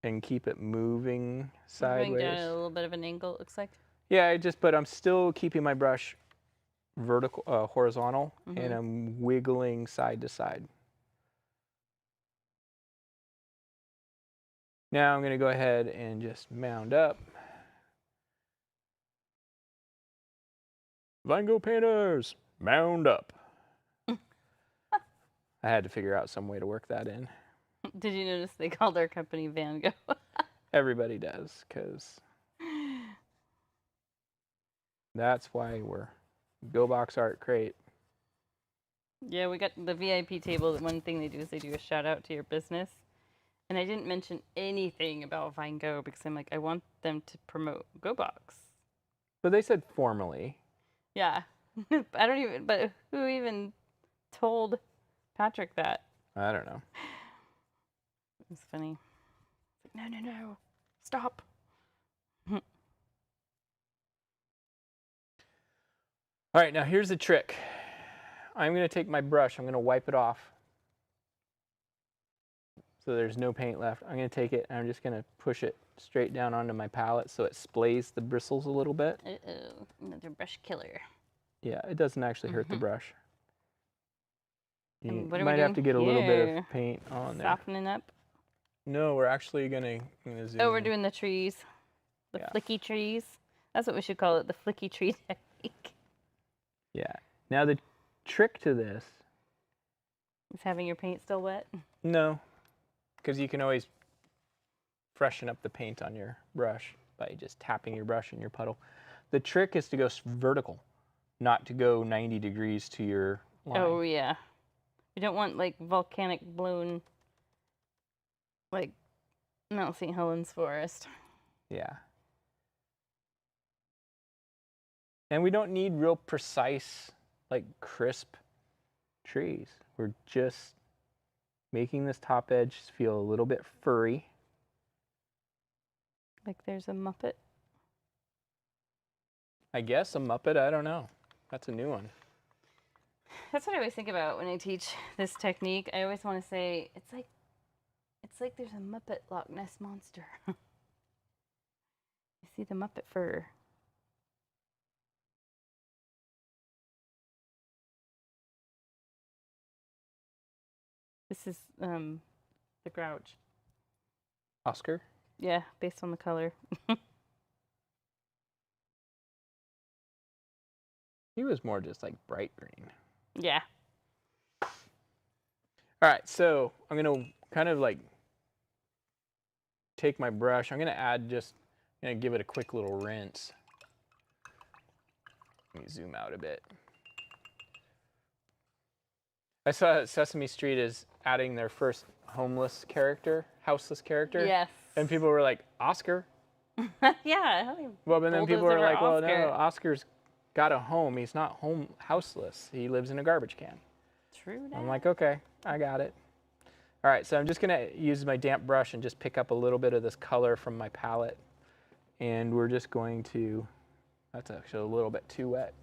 and keep it moving sideways. Moving down at a little bit of an angle, it looks like. Yeah, but I'm still keeping my brush vertical, horizontal, and I'm wiggling side to side. Now I'm going to go ahead and just mound up. Van Gogh painters, mound up. I had to figure out some way to work that in. Did you notice they called our company Van Gogh? Everybody does, because that's why we're Go Box Art Crate. Yeah, we got the VIP table. One thing they do is they do a shout out to your business. And I didn't mention anything about Van Gogh because I'm like, I want them to promote Go Box. But they said formally. Yeah. But who even told Patrick that? I don't know. It's funny. Like, no, stop. All right, now here's the trick. I'm going to take my brush, I'm going to wipe it off so there's no paint left. I'm going to take it and I'm just going to push it straight down onto my palette so it splays the bristles a little bit. Uh-oh, another brush killer. Yeah, it doesn't actually hurt the brush. You And what are we might have to doing get a little bit here? of paint on there. Softening up. No, we're actually going to zoom Oh, we're in. doing the trees. The Yeah. flicky trees. That's what we should call it, the flicky tree technique. Yeah. Now the trick to this, Is having your paint still wet? no, because you can always freshen up the paint on your brush by just tapping your brush in your puddle. The trick is to go vertical, not to go 90 degrees to your line. Oh, yeah. We don't want, like, volcanic blown, like, Mount St. Helens forest. Yeah. And we don't need real precise, like crisp trees. We're just making this top edge feel a little bit furry. Like there's a Muppet. I guess a Muppet, I don't know. That's a new one. That's what I always think about when I teach this technique. I always want to say it's like there's a Muppet Loch Ness monster. You see the Muppet fur. This is the Grouch. Oscar? Yeah, based on the color. He was more just like bright green. Yeah. All right, so I'm gonna kind of like take my brush. I'm gonna give it a quick little rinse. Let me zoom out a bit. I saw Sesame Street is adding their first houseless character. Yes. And people were like, Oscar? Yeah. Well, but then people were Bulldozer like, well, Oscar. no, Oscar's got a home. He's not houseless. He lives in a garbage can. True that. I'm like, okay, I got it. All right, so I'm just gonna use my damp brush and just pick up a little bit of this color from my palette. And we're just going to, that's actually a little bit too wet.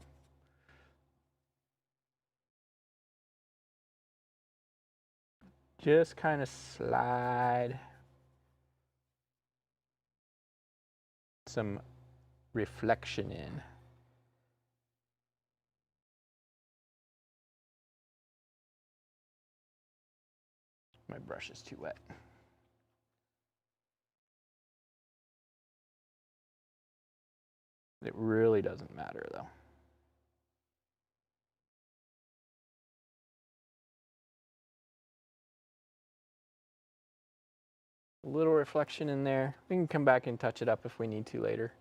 Just kind of slide some reflection in. My brush is too wet. It really doesn't matter though. A little reflection in there. We can come back and touch it up if we need to later.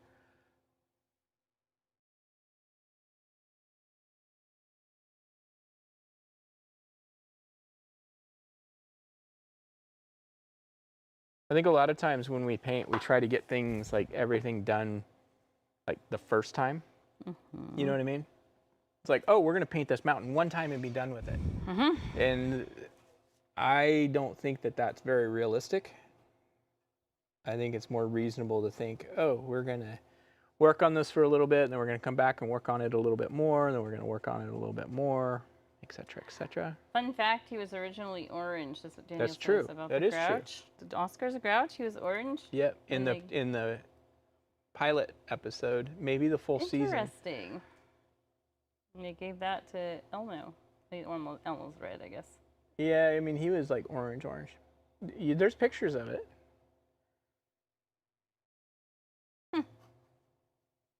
I think a lot of times when we paint, we try to get things like everything done like the first time. You know what I mean? It's like, oh, we're gonna paint this mountain one time and be done with it. And I don't think that that's very realistic. I think it's more reasonable to think, oh, we're gonna work on this for a little bit, and then we're gonna come back and work on it a little bit more, and then we're gonna work on it a little bit more, etc., etc. Fun fact: he was originally orange. That's what Daniel That's says true. about That the is true. Grouch. The Oscar's a Grouch. He was orange. Yep. In And the pilot episode, maybe the full season. Interesting. And they gave that to Elmo. Elmo's red, I guess. Yeah, I mean he was like orange. There's pictures of it.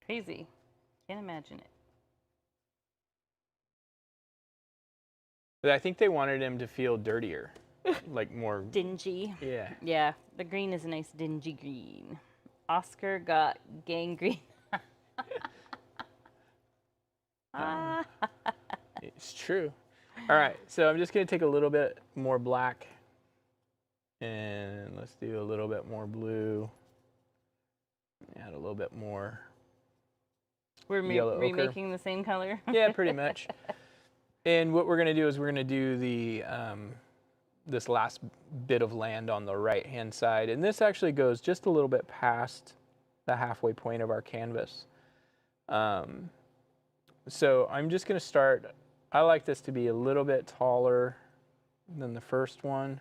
Crazy. Can't imagine it. But I think they wanted him to feel dirtier, like more Dingy. Yeah. Yeah, the green is a nice dingy green. Oscar got gangrene. It's true. All right, so I'm just gonna take a little bit more black, and let's do a little bit more blue. Add a little bit more. We're yellow ochre. remaking the same color. Yeah, pretty much. And what we're gonna do is we're gonna do the this last bit of land on the right-hand side, and this actually goes just a little bit past the halfway point of our canvas. So I'm just gonna start. I like this to be a little bit taller than the first one.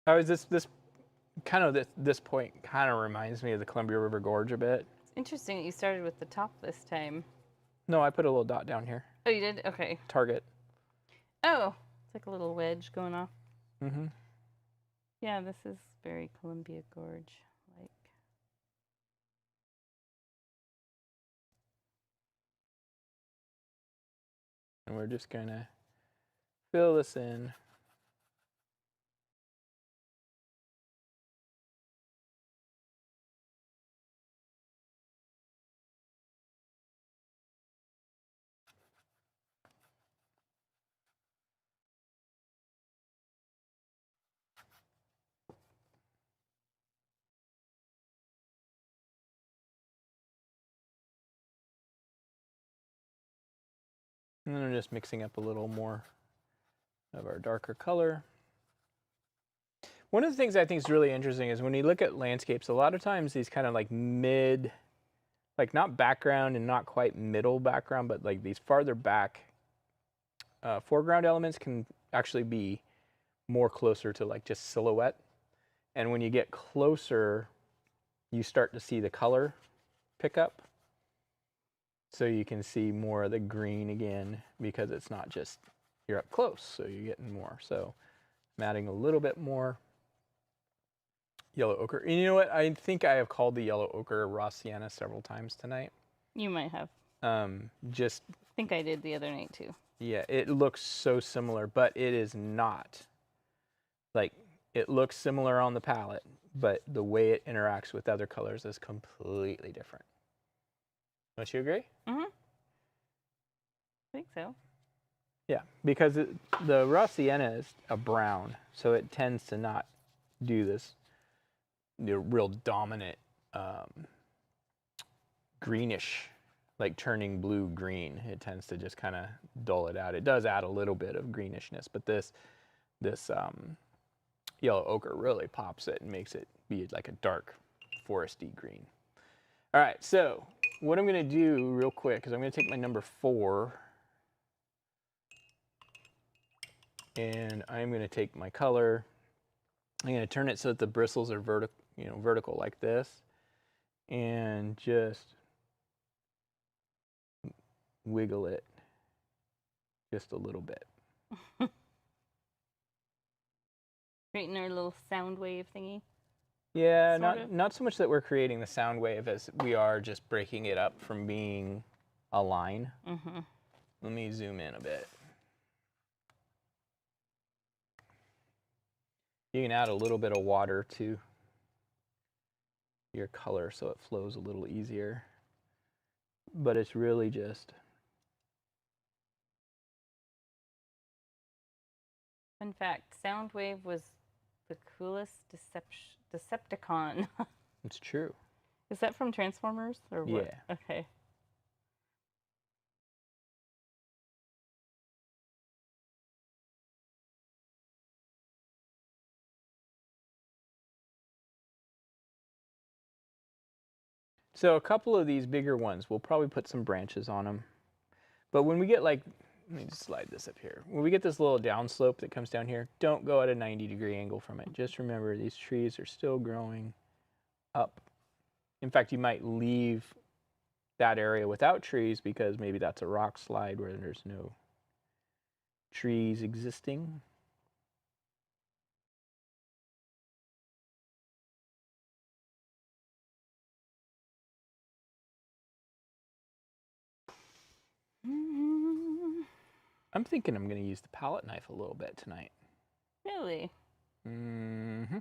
How is this this point kind of reminds me of the Columbia River Gorge a bit. It's interesting that you started with the top this time. No, I put a little dot down here. Oh, you did? Okay. Target. Oh, it's like a little wedge going off. Mm-hmm. Yeah, this is very Columbia Gorge like. And we're just gonna fill this in. And then I'm just mixing up a little more of our darker color. One of the things I think is really interesting is when you look at landscapes, a lot of times these kind of like mid, like not background and not quite middle background, but like these farther back foreground elements can actually be more closer to like just silhouette. And when you get closer, you start to see the color pick up. So you can see more of the green again because it's not just you're up close, so you're getting more. So I'm adding a little bit more yellow ochre. And you know what? I think I have called the yellow ochre raw sienna several times tonight. You might have. Just I think I did the other night too. yeah, it looks so similar, but it is not. Like it looks similar on the palette, but the way it interacts with other colors is completely different. Don't you agree? Mm-hmm. I think so. Yeah, because the raw sienna is a brown, so it tends to not do this real dominant greenish, like turning blue green. It tends to just kind of dull it out. It does add a little bit of greenishness, but this yellow ochre really pops it and makes it be like a dark foresty green. All right, so what I'm going to do real quick is I'm going to take my number 4 and I'm going to take my color. I'm going to turn it so that the bristles are vertical like this, and just wiggle it just a little bit. Creating our little sound wave thingy. Yeah, Sort of. not so much that we're creating the sound wave as we are just breaking it up from being a line. Mm-hmm. Let me zoom in a bit. You can add a little bit of water to your color so it flows a little easier. But it's really just... Fun fact, Soundwave was the coolest Decepticon. It's true. Is that from Transformers or what? Yeah. Okay. So a couple of these bigger ones, we'll probably put some branches on them. But when we get like, let me just slide this up here. When we get this little downslope that comes down here, don't go at a 90-degree angle from it. Just remember these trees are still growing up. In fact, you might leave that area without trees because maybe that's a rock slide where there's no trees existing. I'm thinking I'm going to use the palette knife a little bit tonight. Really? Mm-hmm.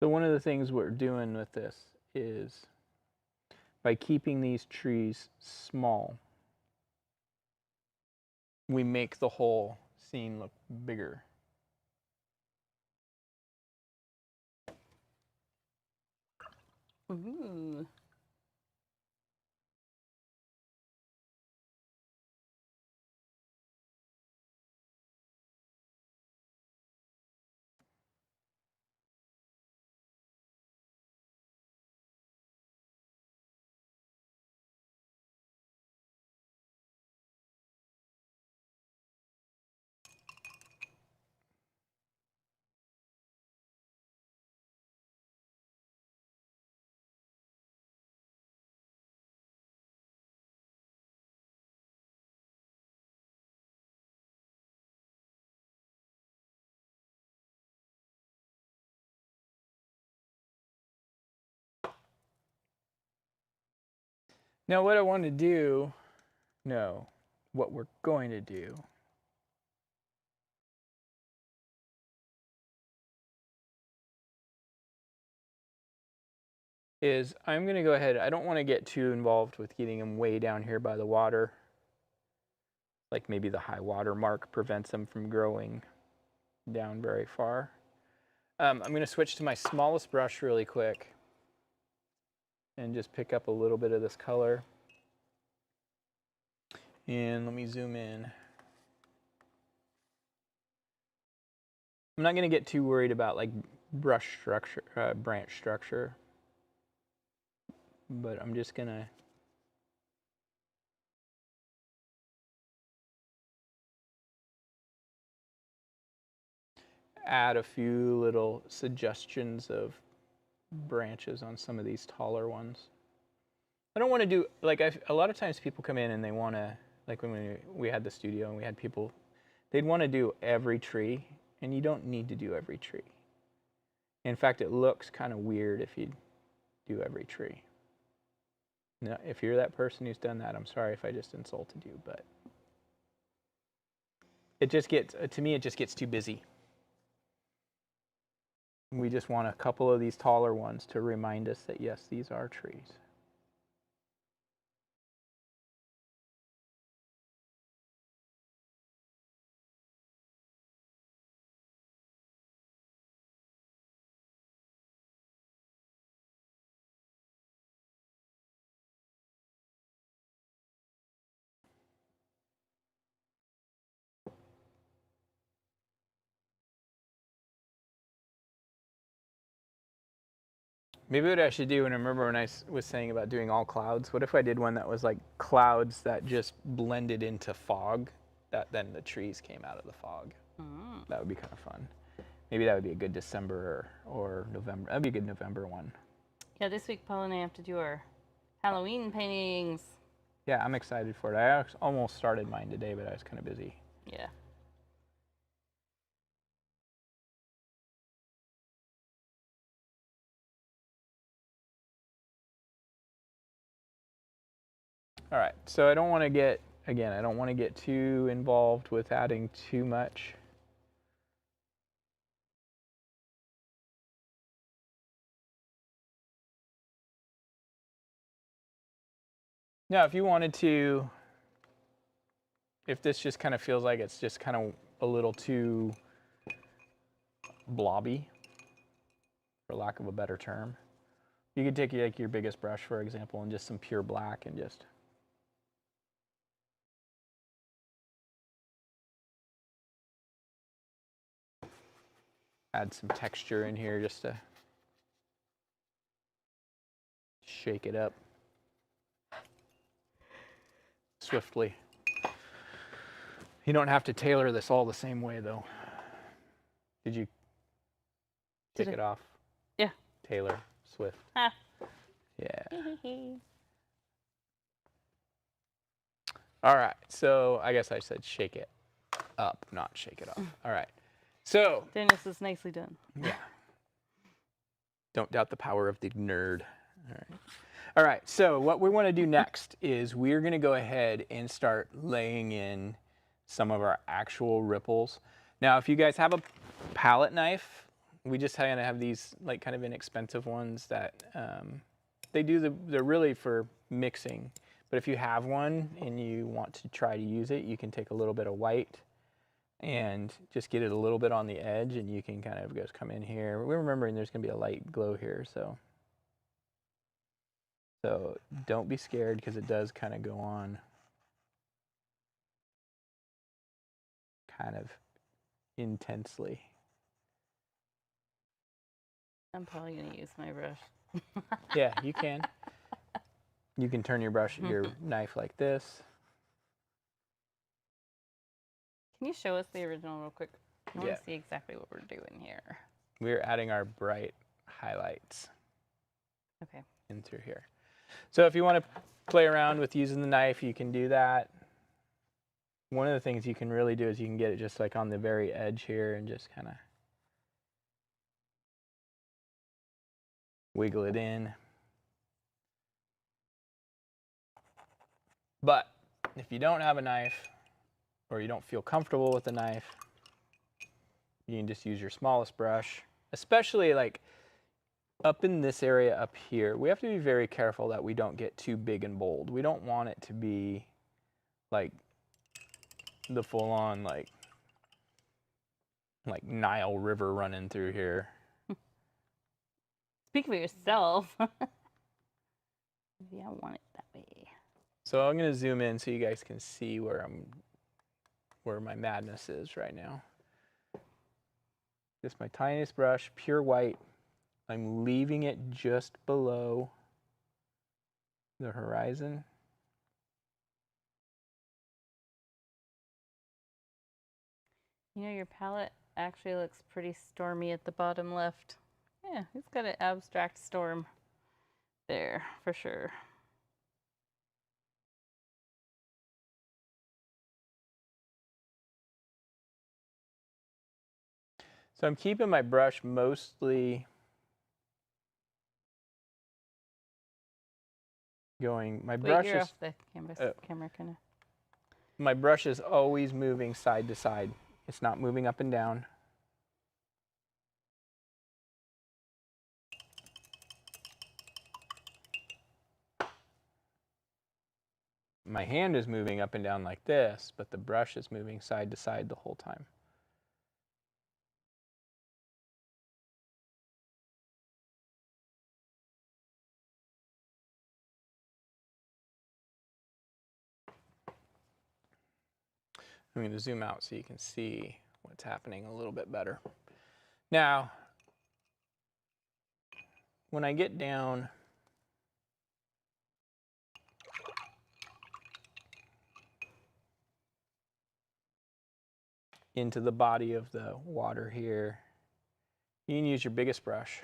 So one of the things we're doing with this is by keeping these trees small, we make the whole scene look bigger. Ooh. Now what I want to do, no, what we're going to do is I'm going to go ahead. I don't want to get too involved with getting them way down here by the water. Like maybe the high water mark prevents them from growing down very far. I'm going to switch to my smallest brush really quick and just pick up a little bit of this color. And let me zoom in. I'm not going to get too worried about like brush structure, branch structure, but I'm just going to add a few little suggestions of branches on some of these taller ones. I don't want to do, like, a lot of times people come in and they want to, like when we had the studio and we had people, they'd want to do every tree, and you don't need to do every tree. In fact, it looks kind of weird if you do every tree. Now, if you're that person who's done that, I'm sorry if I just insulted you, but it just gets, to me, it just gets too busy. We just want a couple of these taller ones to remind us that, yes, these are trees. Maybe what I should do, and I remember when I was saying about doing all clouds, what if I did one that was like clouds that just blended into fog, that then the trees came out of the fog? That would be kind of fun. Maybe that would be a good December or November. That'd be a good November one. Yeah, this week Paul and I have to do our Halloween paintings. Yeah, I'm excited for it. I almost started mine today, but I was kind of busy. Yeah. All right, so I don't want to get, again, I don't want to get too involved with adding too much. Now, if you wanted to, if this just kind of feels like it's just kind of a little too blobby, for lack of a better term, you could take like your biggest brush, for example, and just some pure black and just add some texture in here just to shake it up swiftly. You don't have to tailor this all the same way, though. Did you kick it off? Yeah. Tailor, swift. Ah. Yeah. All right, so I guess I said shake it up, not shake it off. All right, so. Dennis is nicely done. Yeah. Don't doubt the power of the nerd. All right. All right, so what we want to do next is we're going to go ahead and start laying in some of our actual ripples. Now, if you guys have a palette knife, we just kind of have these like kind of inexpensive ones that they're really for mixing. But if you have one and you want to try to use it, you can take a little bit of white and just get it a little bit on the edge, and you can kind of just come in here. We're remembering there's going to be a light glow here, so don't be scared because it does kind of go on kind of intensely. I'm probably going to use my brush. Yeah, you can. You can turn your knife like this. Can you show us the original real quick? I want Yeah. to see exactly what we're doing here. We're adding our bright highlights Okay. in through here. So if you want to play around with using the knife, you can do that. One of the things you can really do is you can get it just like on the very edge here and just kind of wiggle it in. But if you don't have a knife or you don't feel comfortable with the knife, you can just use your smallest brush. Especially like up in this area up here, we have to be very careful that we don't get too big and bold. We don't want it to be like the full-on like Nile River running through here. Speak for yourself. Maybe I want it that way. So I'm gonna zoom in so you guys can see where my madness is right now. Just my tiniest brush, pure white. I'm leaving it just below the horizon. You know, your palette actually looks pretty stormy at the bottom left. Yeah, it's got an abstract storm there for sure. So I'm keeping my brush mostly going. My brush you're is off the canvas camera, kind of. my brush is always moving side to side. It's not moving up and down. My hand is moving up and down like this, but the brush is moving side to side the whole time. I'm going to zoom out so you can see what's happening a little bit better. Now, when I get down into the body of the water here, you can use your biggest brush.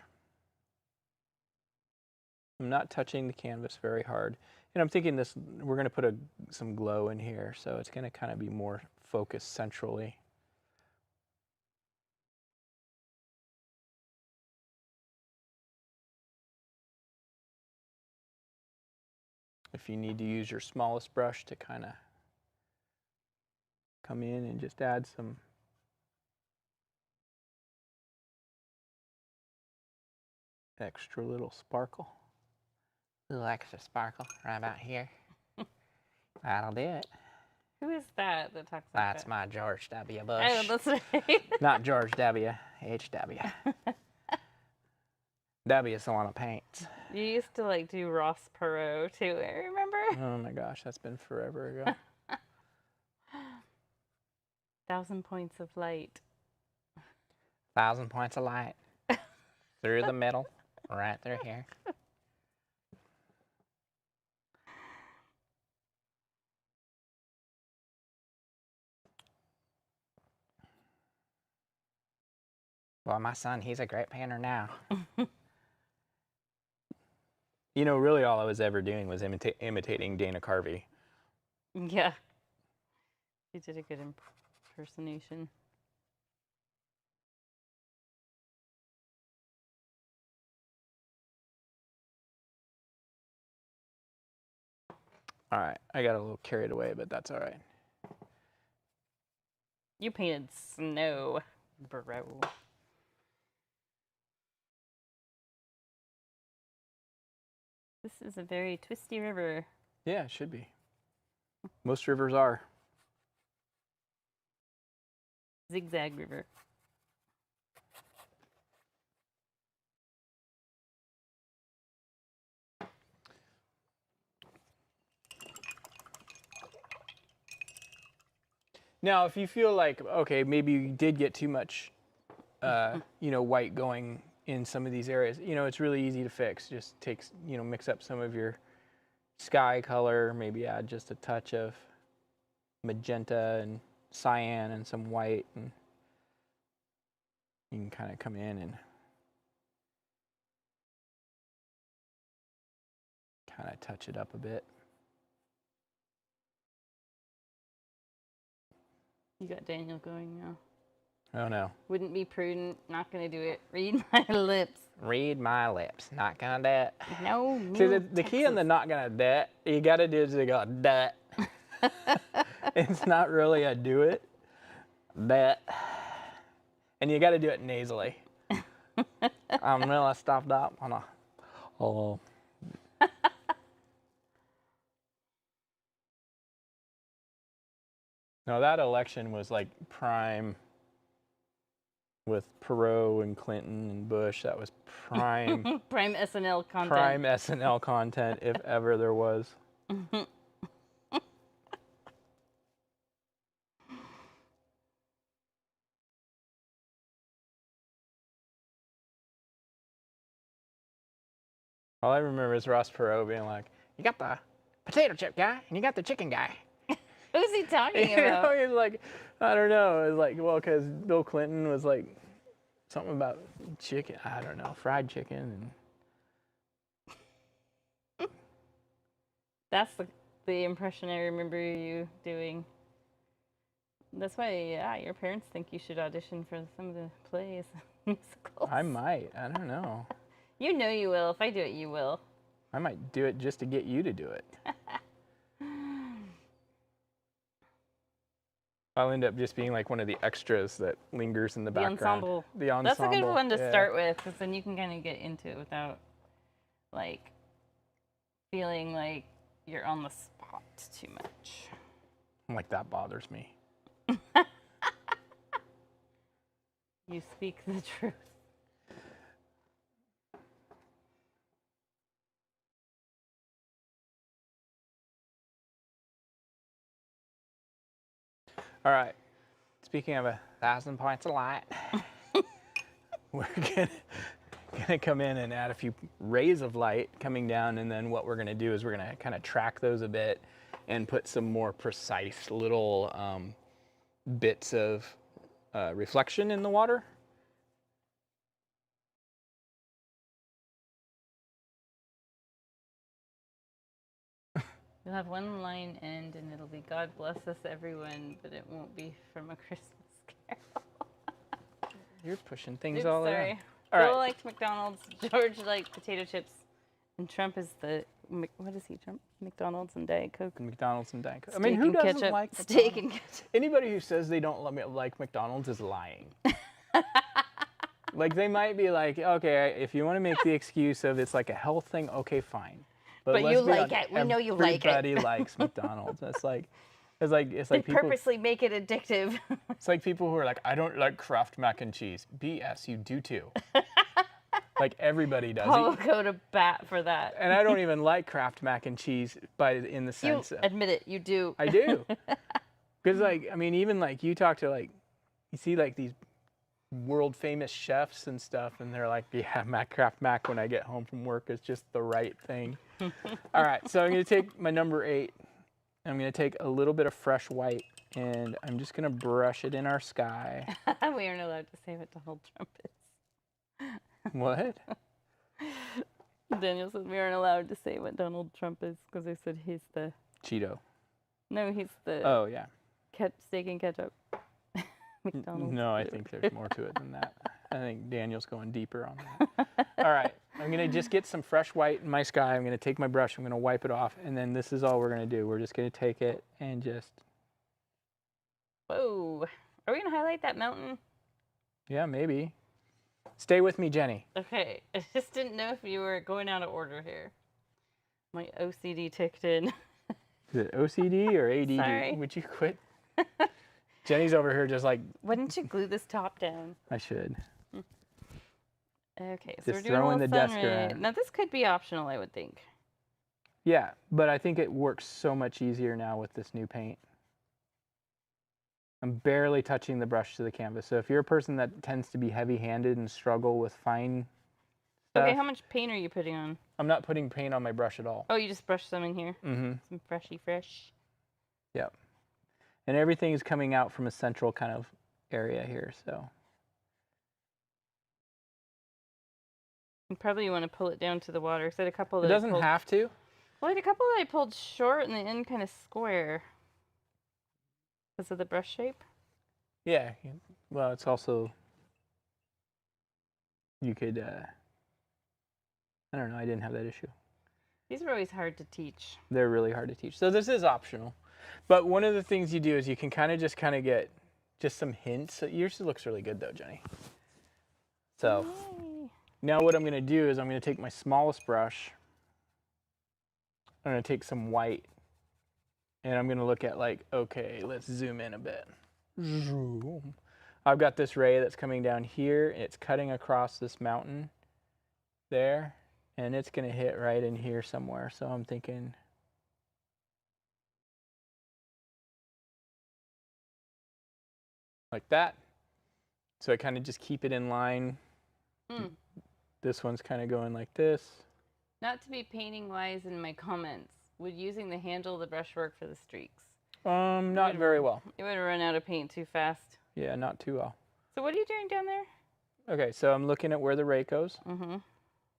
I'm not touching the canvas very hard. And I'm thinking this, we're going to put some glow in here, so it's going to kind of be more focused centrally. If you need to use your smallest brush to kind of come in and just add some extra little sparkle. A little extra sparkle right about here. That'll do it. Who is that talks like that? That's my George W. Bush. Oh, that's right. Not George W. H.W. W is the one that paints. You used to like do Ross Perot too, I remember? Oh my gosh, that's been forever ago. 1,000 points of light. 1,000 points of light. Through the middle, right through here. Well, my son, he's a great painter now. You know, really all I was ever doing was imitating Dana Carvey. Yeah. You did a good impersonation. All right, I got a little carried away, but that's all right. You painted snow, bro. This is a very twisty river. Yeah, it should be. Most rivers are. Zigzag river. Now, if you feel like, okay, maybe you did get too much, you know, white going in some of these areas, you know, it's really easy to fix. Just takes, you know, mix up some of your sky color, maybe add just a touch of magenta and cyan and some white, and you can kind of come in and kind of touch it up a bit. You got Daniel going now. Oh no. Wouldn't be prudent. Not gonna do it. Read my lips. Read my lips. Not gonna do it. No. See, the key in the not gonna do it, you gotta do is you go that. It's not really a do it. That. And you gotta do it nasally. I'm really stuffed up on a. Oh. No, that election was like prime with Perot and Clinton and Bush. That was prime. Prime SNL content. Prime SNL content, if ever there was. All I remember is Ross Perot being like, "You got the potato chip guy, and you got the chicken guy." Who's he talking You know, about? he's like, I don't know. It's like, well, because Bill Clinton was like something about chicken. I don't know, fried chicken. And That's the impression I remember you doing. That's why, yeah, your parents think you should audition for some of the plays, musicals. I might. I don't know. You know you will. If I do it, you will. I might do it just to get you to do it. I'll end up just being like one of the extras that lingers in the background. Ensemble. The ensemble. That's a good one to yeah. start with, because then you can kind of get into it without, like, feeling like you're on the spot too much. Like, that bothers me. You speak the truth. All right. Speaking of 1,000 points of light, we're gonna come in and add a few rays of light coming down, and then what we're gonna do is we're gonna kind of track those a bit and put some more precise little bits of reflection in the water. You'll have one line end, and it'll be "God bless us, everyone," but it won't be from A Christmas Carol. You're pushing things Oops, all sorry. around. All Bill right. liked McDonald's. George liked potato chips, and Trump is the what is he? Trump, McDonald's and Diet Coke. McDonald's and Diet Coke. I Steak mean, who and doesn't ketchup. like Steak McDonald's? and ketchup? Anybody who says they don't like McDonald's is lying. Like, they might be like, okay, if you want to make the excuse of it's like a health thing, okay, fine. But let's you be like honest, it. We know you like it. Everybody likes McDonald's. It's like They people. purposely make it addictive. It's like people who are like, I don't like Kraft mac and cheese. BS, you do too. Like, everybody does. Paul will go to bat for that. And I don't even like Kraft mac and cheese, in the You sense of admit it. You do. I do. Because, like, I mean, even like you talk to, like, you see like these world famous chefs and stuff, and they're like, yeah, Kraft mac when I get home from work is just the right thing. All right, so I'm gonna take my number 8. I'm gonna take a little bit of fresh white, and I'm just gonna brush it in our sky. We aren't allowed to say what Donald Trump is. What? Daniel said we aren't allowed to say what Donald Trump is because they said he's the. Cheeto. No, he's the. Oh, yeah. Steak and ketchup. McDonald's. No, I think there's more to it than that. I think Daniel's going deeper on that. All right, I'm gonna just get some fresh white in my sky. I'm gonna take my brush, I'm gonna wipe it off, and then this is all we're gonna do. We're just gonna take it and just. Whoa. Are we going to highlight that mountain? Yeah, maybe. Stay with me, Jenny. Okay. I just didn't know if you were going out of order here. My OCD ticked in. Is it OCD or ADD? Sorry. Would you quit? Jenny's over here just like, Why didn't you glue this top down? I should. Okay, so Just we're doing throwing a the little desk sun ray. around. Now, this could be optional, I would think. Yeah, but I think it works so much easier now with this new paint. I'm barely touching the brush to the canvas. So if you're a person that tends to be heavy-handed and struggle with fine stuff, Okay, how much paint are you putting on? I'm not putting paint on my brush at all. Oh, you just brushed some in here? Mm-hmm. Some freshy fresh. Yep. And everything is coming out from a central kind of area here, so. And probably you want to pull it down to the water. Because I had a couple It that I doesn't pulled, have to. Well, I had a couple that I pulled short and the end kind of square. Because of the brush shape? Yeah. Well, it's also, you could, I don't know, I didn't have that issue. These are always hard to teach. They're really hard to teach. So this is optional. But one of the things you do is you can kind of get just some hints. Yours looks really good though, Jenny. So Yay. Now what I'm going to do is I'm going to take my smallest brush. I'm going to take some white. And I'm going to look at like, okay, let's zoom in a bit. Zoom. I've got this ray that's coming down here. It's cutting across this mountain there. And it's going to hit right in here somewhere. So I'm thinking... like that. So I kind of just keep it in line. This one's kind of going like this. Not to be painting wise in my comments, would using the handle of the brush work for the streaks? Not very well. It would run out of paint too fast. Yeah, not too well. So what are you doing down there? Okay, so I'm looking at where the ray goes.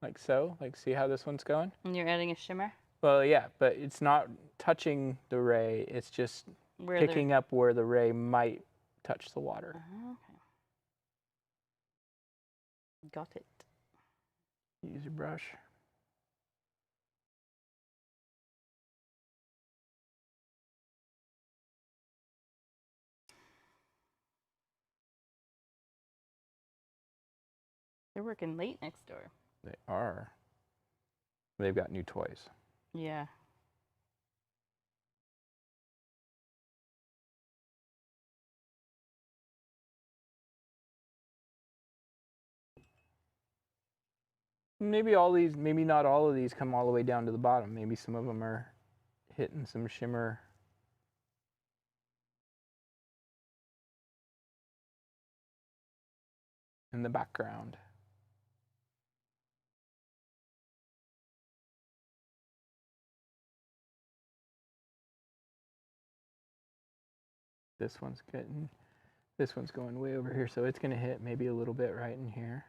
Like so. Like, see how this one's going? And you're adding a shimmer? Well, yeah, but it's not touching the ray. It's just picking up where the ray might touch the water. Okay. Got it. Use your brush. They're working late next door. They are. They've got new toys. Yeah. Maybe not all of these come all the way down to the bottom. Maybe some of them are hitting some shimmer. In the background. This one's going way over here, so it's going to hit maybe a little bit right in here.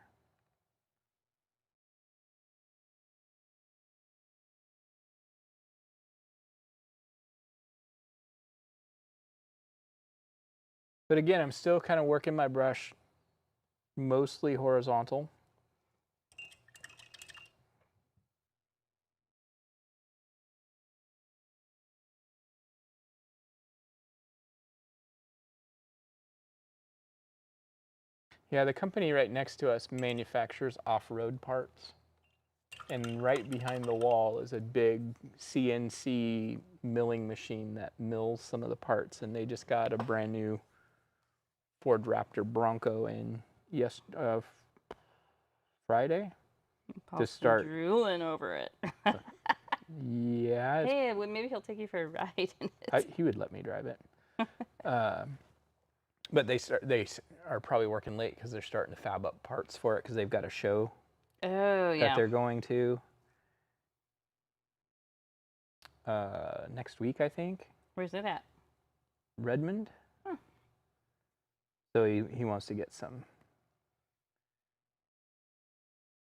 But again, I'm still kind of working my brush mostly horizontal. Yeah, the company right next to us manufactures off-road parts. And right behind the wall is a big CNC milling machine that mills some of the parts. And they just got a brand new Ford Raptor Bronco in Friday to start drooling over it. Yeah. Hey, well, maybe he'll take you for a ride in it. He would let me drive it. But they are probably working late because they're starting to fab up parts for it because they've got a show that they're going to next week, I think. Where's it at? Redmond. So he wants to get some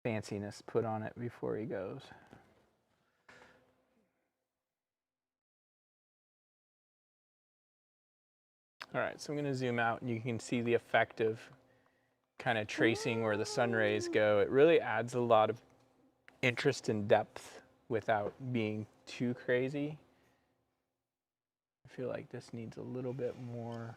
fanciness put on it before he goes. All right, so I'm going to zoom out and you can see the effect of kind of tracing where the sun rays go. It really adds a lot of interest and depth without being too crazy. I feel like this needs a little bit more.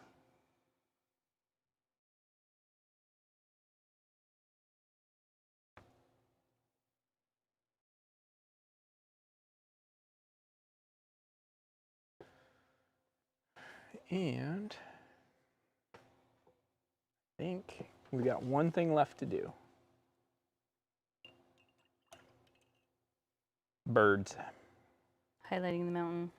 And I think we got one thing left to do. Birds. Highlighting the mountain.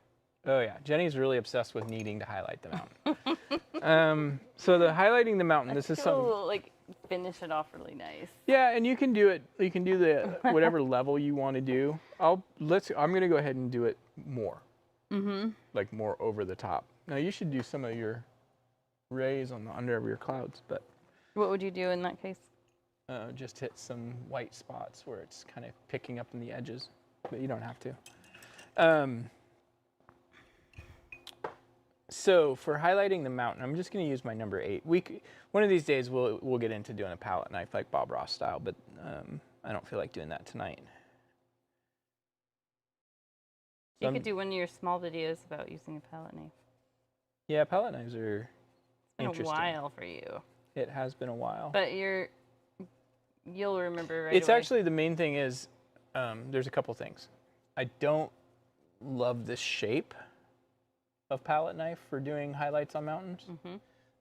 Oh yeah, Jenny's really obsessed with needing to highlight the mountain. So the highlighting the mountain, this is something. Like finish it off really nice. Yeah, and you can do it. You can do the whatever level you want to do. I'm gonna go ahead and do it more. Like more over the top. Now you should do some of your rays on the under of your clouds, but. What would you do in that case? Just hit some white spots where it's kind of picking up in the edges, but you don't have to. So for highlighting the mountain, I'm just going to use my number 8. One of these days we'll get into doing a palette knife like Bob Ross style, but I don't feel like doing that tonight. You could do one of your small videos about using a palette knife. Yeah, palette knives are interesting. It's been a while for you. It has been a while. But you're You'll remember right It's away. actually, the main thing is, there's a couple things. I don't love this shape of palette knife for doing highlights on mountains.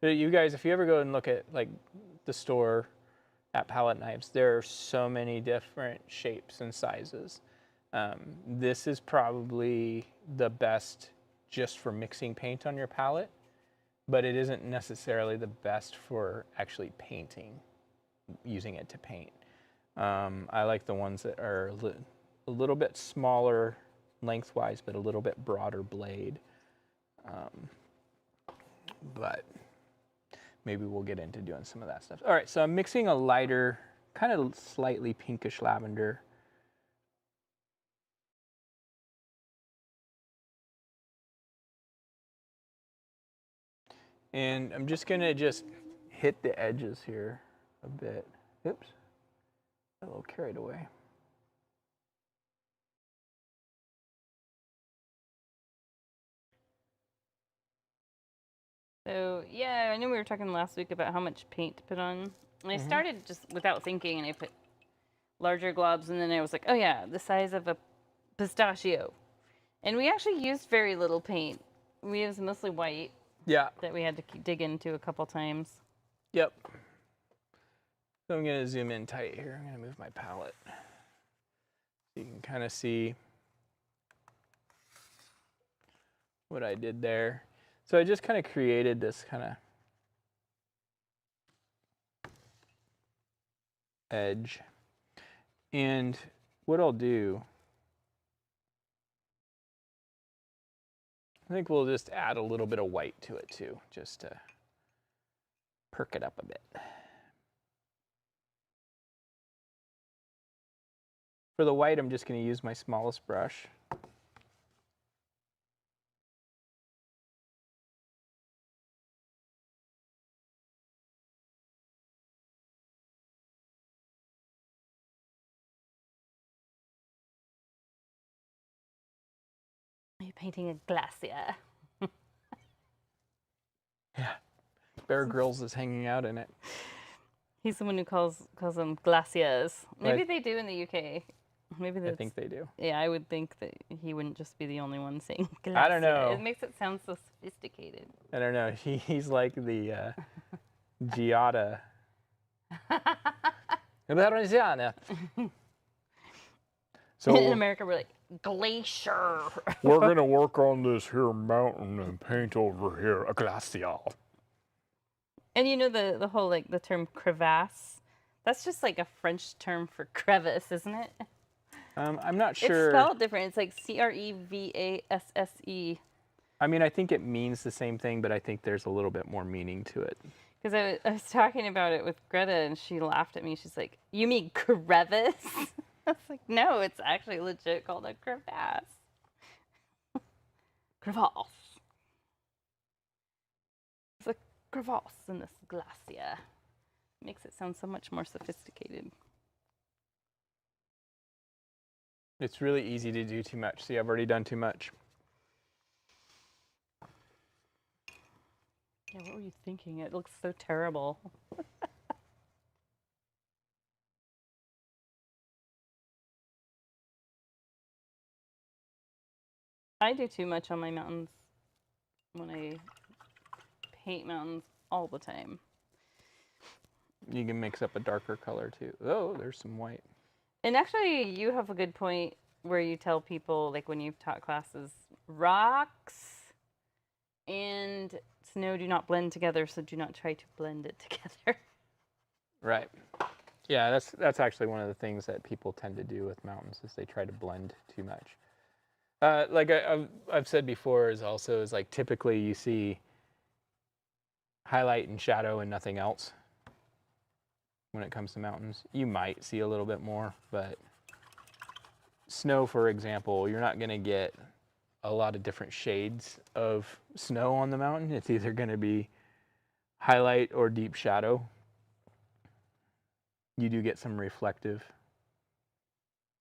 You guys, if you ever go and look at like the store at palette knives, there are so many different shapes and sizes. This is probably the best just for mixing paint on your palette, but it isn't necessarily the best for actually painting, using it to paint. I like the ones that are a little bit smaller lengthwise, but a little bit broader blade. But maybe we'll get into doing some of that stuff. All right, so I'm mixing a lighter, kind of slightly pinkish lavender. And I'm just gonna hit the edges here a bit. Oops, got a little carried away. So yeah, I know we were talking last week about how much paint to put on. And I started just without thinking, and I put larger globs, and then I was like, oh yeah, the size of a pistachio. And we actually used very little paint. We used mostly white. Yeah. That we had to dig into a couple times. Yep. So I'm gonna zoom in tight here. I'm gonna move my palette so you can kind of see what I did there. So I just kind of created this kind of edge. And what I'll do, I think we'll just add a little bit of white to it too, just to perk it up a bit. For the white, I'm just going to use my smallest brush. Are you painting a glacier? Yeah. Bear Grylls is hanging out in it. He's the one who calls them glaciers. Maybe Right. they do in the UK. Maybe that's, I think they do. Yeah, I would think that he wouldn't just be the only one saying glacier. I don't know. It makes it sound so sophisticated. I don't know. He's like the Giada. So In America, we're like, glacier. we're going to work on this here mountain and paint over here a glacier. And you know the whole, like, the term crevasse? That's just like a French term for crevice, isn't it? I'm not sure. It's spelled different. It's like Crevasse. I mean, I think it means the same thing, but I think there's a little bit more meaning to it. Because I was talking about it with Greta, and she laughed at me. She's like, you mean crevice? I was like, no, it's actually legit called a crevasse. Crevasse. It's a crevasse in this glacier. Makes it sound so much more sophisticated. It's really easy to do too much. See, I've already done too much. Yeah, what were you thinking? It looks so terrible. I do too much on my mountains when I paint mountains all the time. You can mix up a darker color too. Oh, there's some white. And actually, you have a good point where you tell people, like when you've taught classes, rocks and snow do not blend together, so do not try to blend it together. Right. Yeah, that's actually one of the things that people tend to do with mountains is they try to blend too much. Like I've said before, is like typically you see highlight and shadow and nothing else when it comes to mountains. You might see a little bit more, but snow, for example, you're not going to get a lot of different shades of snow on the mountain. It's either going to be highlight or deep shadow. You do get some reflective.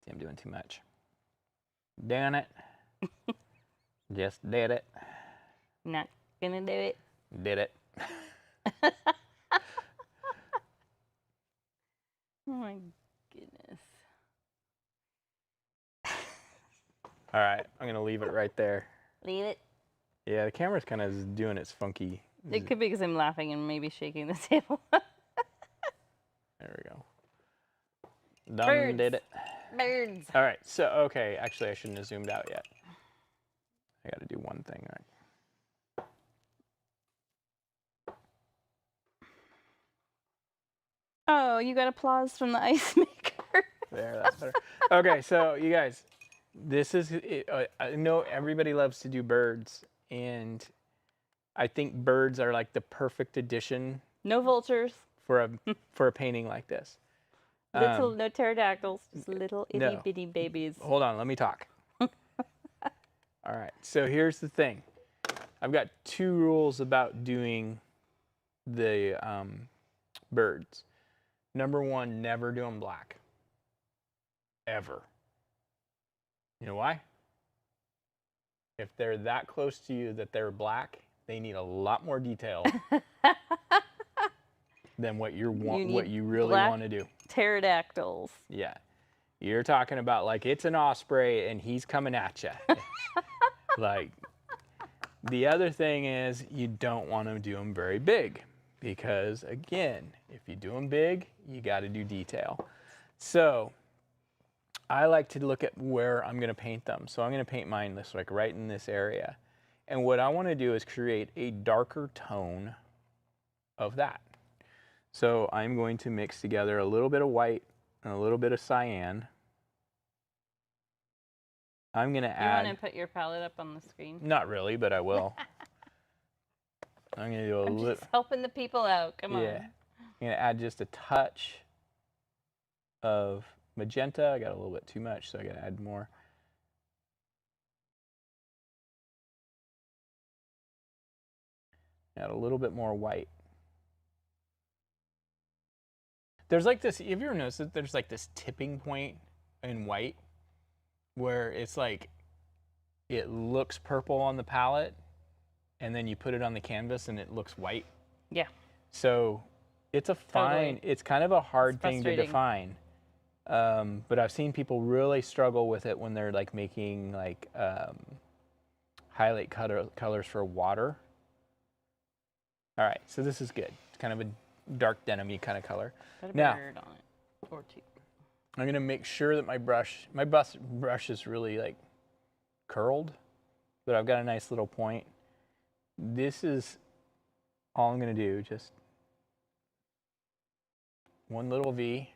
See, I'm doing too much. Doing it. Just did it. Not gonna do it. Did it. Oh my All right, I'm gonna leave it right there. Leave it. Yeah, the camera's kind of doing its funky. It could be because I'm laughing and maybe shaking the table. There we go. Done Birds. did it. Birds. All right, so okay, actually I shouldn't have zoomed out yet. I got to do one thing right. Oh, you got applause from the ice maker. There, that's better. Okay, so you guys, this is, I know everybody loves to do birds, and I think birds are like the perfect addition No vultures. for a painting like this. No pterodactyls, just little itty no. bitty babies. Hold on, let me talk. All right, so here's the thing. I've got 2 rules about doing the birds. Number 1, never do them black. Ever. You know why? If they're that close to you that they're black, they need a lot more detail than what you really want to do. Pterodactyls. Yeah. You're talking about like it's an osprey and he's coming at you. Like, the other thing is you don't want to do them very big because, again, if you do them big, you got to do detail. So I like to look at where I'm going to paint them. So I'm going to paint mine this like right in this area. And what I want to do is create a darker tone of that. So I'm going to mix together a little bit of white and a little bit of cyan. I'm going to add... You want to put your palette up on the screen? Not really, but I will. I'm going to do a little... I'm just helping the people out. Come on. Yeah. I'm going to add just a touch of magenta. I got a little bit too much, so I got to add more. Add a little bit more white. There's like this, have you ever noticed that there's like this tipping point in white where it's like, it looks purple on the palette and then you put it on the canvas and it looks white? Yeah. So it's a fine, it's kind of a hard thing to define. But I've seen people really struggle with it when they're like making like highlight colors for water. All right, so this is good. It's kind of a dark denim-y kind of color. Put a Now, bird on it, or 2. I'm gonna make sure that my brush is really like curled, but I've got a nice little point. This is all I'm gonna do, just one little V.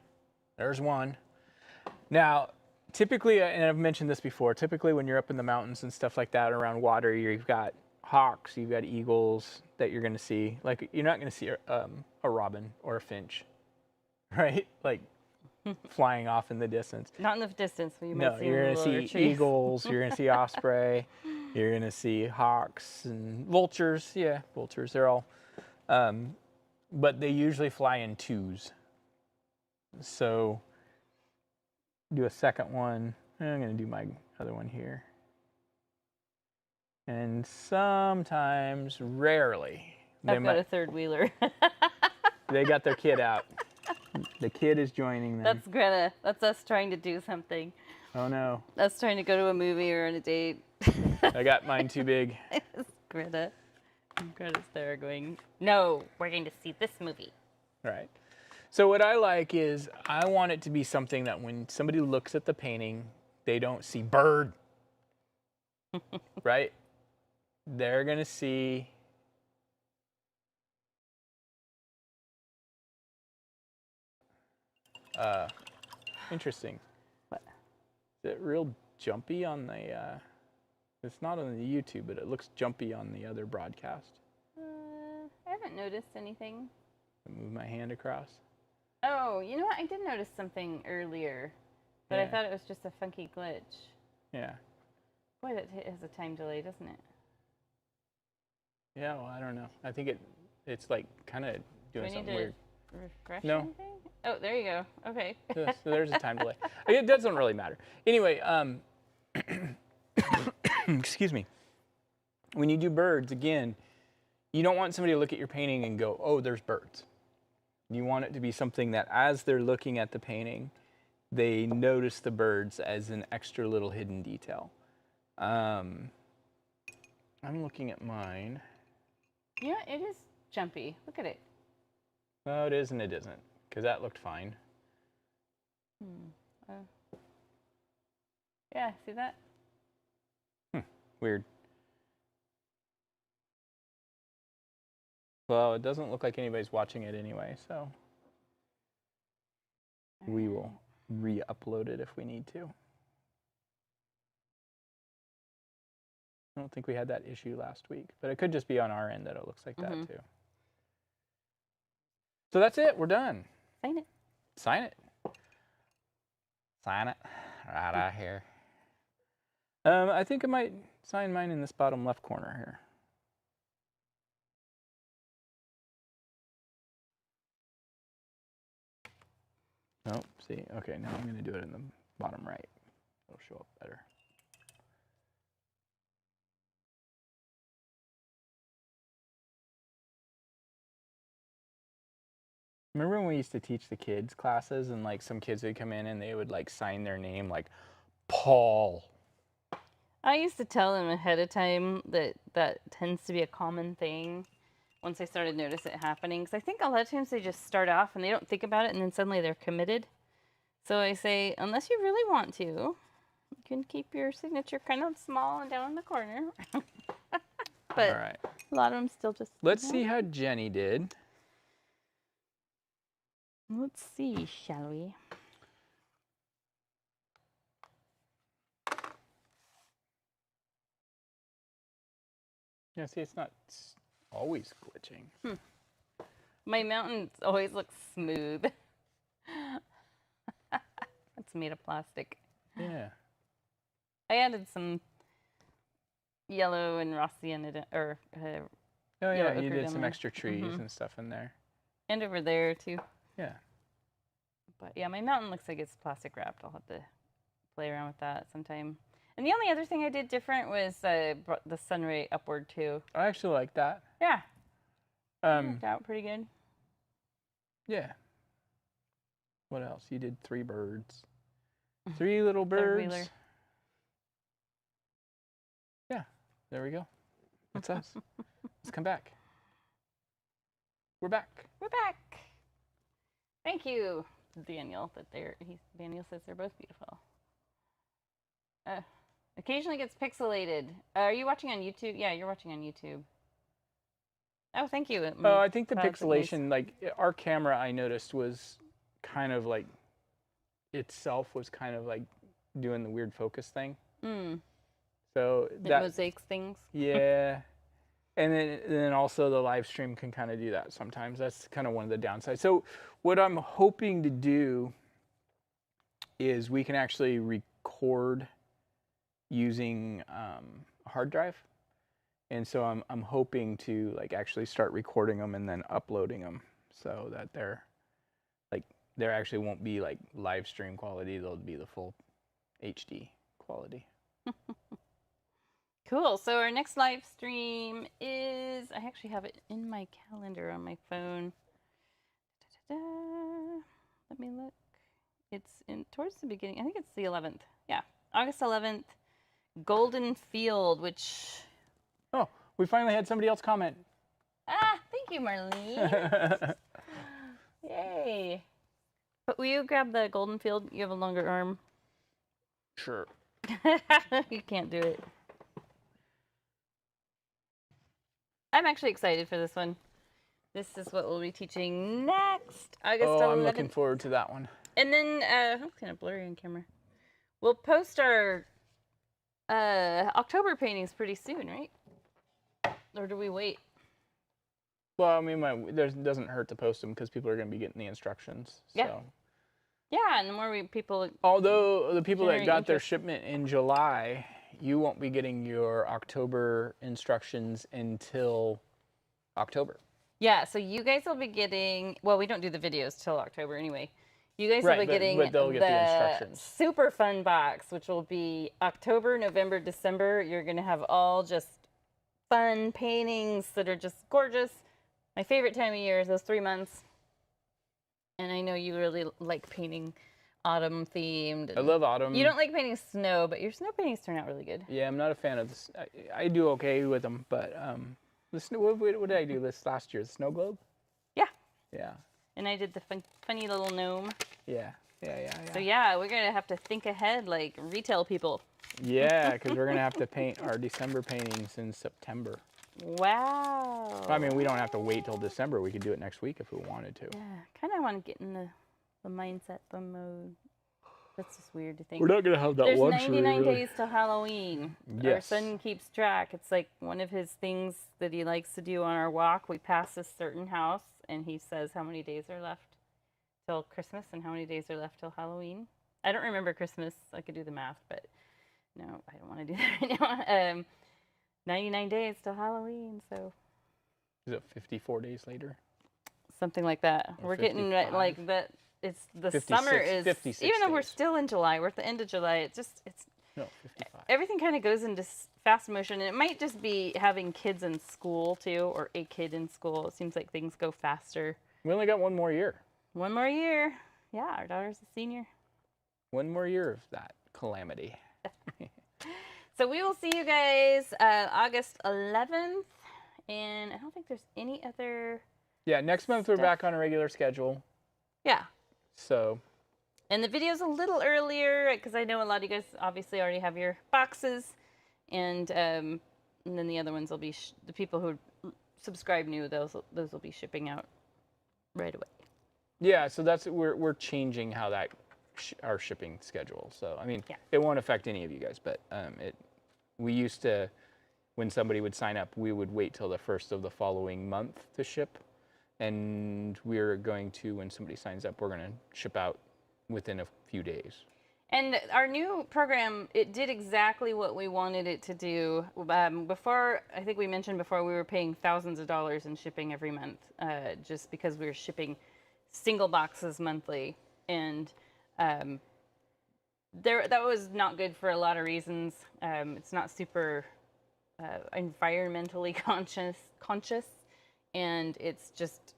There's one. Now, typically, and I've mentioned this before, typically when you're up in the mountains and stuff like that around water, you've got hawks, you've got eagles that you're gonna see. Like, you're not gonna see a robin or a finch, right? Like flying off in the distance. Not in the distance. You might see you're gonna see eagles, you're gonna see osprey, you're gonna see hawks and vultures. Yeah, vultures, they're all, but they usually fly in 2s. So do a second one. I'm gonna do my other one here. And sometimes, rarely, I've got a 3rd wheeler. they got their kid out. The kid is joining them. That's Greta. That's us trying to do something. Oh no. Us trying to go to a movie or on a date. I got mine too big. It's Greta. Greta's there going, no, we're going to see this movie. Right. So what I like is I want it to be something that when somebody looks at the painting, they don't see bird. Right? They're going to see interesting. What? Is it real jumpy on the it's not on the YouTube, but it looks jumpy on the other broadcast. I haven't noticed anything. Move my hand across. Oh, you know what? I did notice something earlier, but Yeah. I thought it was just a funky glitch. Yeah. Boy, that has a time delay, doesn't it? Yeah, well, I don't know. I think it's like kind of doing something weird. Refresh No. anything? Oh, there you go. Okay. So there's a time delay. It doesn't really matter. Anyway, excuse me. When you do birds, again, you don't want somebody to look at your painting and go, oh, there's birds. You want it to be something that as they're looking at the painting, they notice the birds as an extra little hidden detail. I'm looking at mine. Yeah, it is jumpy. Look at it. No, it is and it isn't, because that looked fine. Yeah, see that? Weird. Well, it doesn't look like anybody's watching it anyway, so we will re-upload it if we need to. I don't think we had that issue last week, but it could just be on our end that it looks like that too. So that's it. We're done. Sign it. Sign it. Sign it. Right out here. I think I might sign mine in this bottom left corner here. Oh, see. Okay, now I'm going to do it in the bottom right. It'll show up better. Remember when we used to teach the kids classes and like some kids would come in and they would like sign their name like Paul. I used to tell them ahead of time that that tends to be a common thing once I started to notice it happening. Because I think a lot of times they just start off and they don't think about it and then suddenly they're committed. So I say, unless you really want to, you can keep your signature kind of small and down in the corner. But all right. A lot of them still just... Let's see how Jenny did. Let's see, shall we? Yeah, see, it's not always glitching. My mountains always look smooth. It's made of plastic. Yeah. I added some yellow and Rossi in it, or oh yeah, you ochre did down some there. extra trees and stuff in there. And over there too. Yeah. But yeah, my mountain looks like it's plastic wrapped. I'll have to play around with that sometime. And the only other thing I did different was brought the sun ray upward too. I actually like that. Yeah. Worked out pretty good. Yeah. What else? You did 3 birds. 3 little birds. Yeah, there we go. That's us. Let's come back. We're back. We're back. Thank you, Daniel. Daniel says they're both beautiful. Occasionally gets pixelated. Are you watching on YouTube? Yeah, you're watching on YouTube. Oh, thank you. Oh, I think the pixelation, like our camera, I noticed was kind of like itself was kind of like doing the weird focus thing. So that mosaics things. Yeah. And then also the live stream can kind of do that sometimes. That's kind of one of the downsides. So what I'm hoping to do is we can actually record using a hard drive. And so I'm hoping to like actually start recording them and then uploading them so that they're actually won't be like live stream quality. They'll be the full HD quality. Cool. So our next live stream is, I actually have it in my calendar on my phone. Let me look. It's towards the beginning. I think it's the 11th. Yeah, August 11th. Golden Field, which... Oh, we finally had somebody else comment. Thank you, Marlene. Yay. But will you grab the Golden Field? You have a longer arm. Sure. You can't do it. I'm actually excited for this one. This is what we'll be teaching next, August 11th. I'm looking forward to that one. And then, it's kind of blurry on camera. We'll post our October paintings pretty soon, right? Or do we wait? Well, I mean, it doesn't hurt to post them because people are going to be getting the instructions. Yeah. So. Yeah, and the more people... Although the people that got their interest. shipment in July, you won't be getting your October instructions until October. Yeah, so you guys will be getting... Well, we don't do the videos till October anyway. You guys will be getting but they'll get the instructions. super fun box, which will be October, November, December. You're going to have all just fun paintings that are just gorgeous. My favorite time of year is those 3 months. And I know you really like painting autumn themed. I love autumn. You don't like painting snow, but your snow paintings turn out really good. Yeah, I'm not a fan of this. I do okay with them, but the snow. What did I do this last year? The snow globe. Yeah. Yeah. And I did the funny little gnome. Yeah. So yeah, we're gonna have to think ahead like retail people. Yeah, because we're gonna have to paint our December paintings in September. Wow. I mean, we don't have to wait till December. We could do it next week if we wanted to. Yeah, kind of want to get in the mindset, the mode. That's just weird to think. We're not gonna have that There's luxury. 99 really. days till Halloween. Yes. Our son keeps track. It's like one of his things that he likes to do on our walk. We pass a certain house, and he says how many days are left till Christmas and how many days are left till Halloween. I don't remember Christmas. I could do the math, but no, I don't want to do that right now. 99 days till Halloween, so. Is it 54 days later? Something like that. Or We're getting 55. like that. It's the 56 summer is 56 even though we're days. still in July. We're at the end of July. It's No, 55. everything kind of goes into fast motion. And it might just be having kids in school too, or a kid in school. It seems like things go faster. We only got one more year. One more year. Yeah, our daughter's a senior. One more year of that calamity. So we will see you guys August 11th, and I don't think there's any other. Yeah, next month we're Stuff. back on a regular schedule. Yeah. So. And the video's a little earlier because I know a lot of you guys obviously already have your boxes, and then the other ones will be the people who subscribe new. Those will be shipping out right away. Yeah, so that's we're changing how that our shipping schedule. So I mean, Yeah. it won't affect any of you guys, but we used to, when somebody would sign up, we would wait till the first of the following month to ship, and we're going to, when somebody signs up, we're going to ship out within a few days. And our new program, it did exactly what we wanted it to do. Before, I think we mentioned before, we were paying thousands of dollars in shipping every month, just because we were shipping single boxes monthly, and that was not good for a lot of reasons. It's not super environmentally conscious, and it's just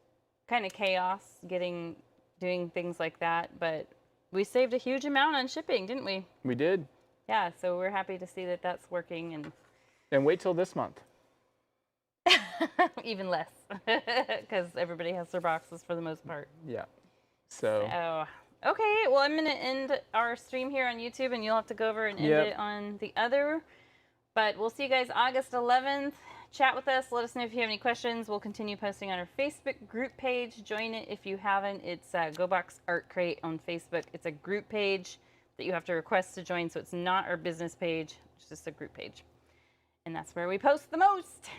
kind of chaos doing things like that. But we saved a huge amount on shipping, didn't we? We did. Yeah, so we're happy to see that that's working, And wait till this month. even less, because everybody has their boxes for the most part. Yeah. So. Okay, well, I'm going to end our stream here on YouTube, and you'll have to go over and end Yep. it on the other. But we'll see you guys August 11th. Chat with us. Let us know if you have any questions. We'll continue posting on our Facebook group page. Join it if you haven't. It's GoBox Art Crate on Facebook. It's a group page that you have to request to join, so it's not our business page. It's just a group page. And that's where we post the most.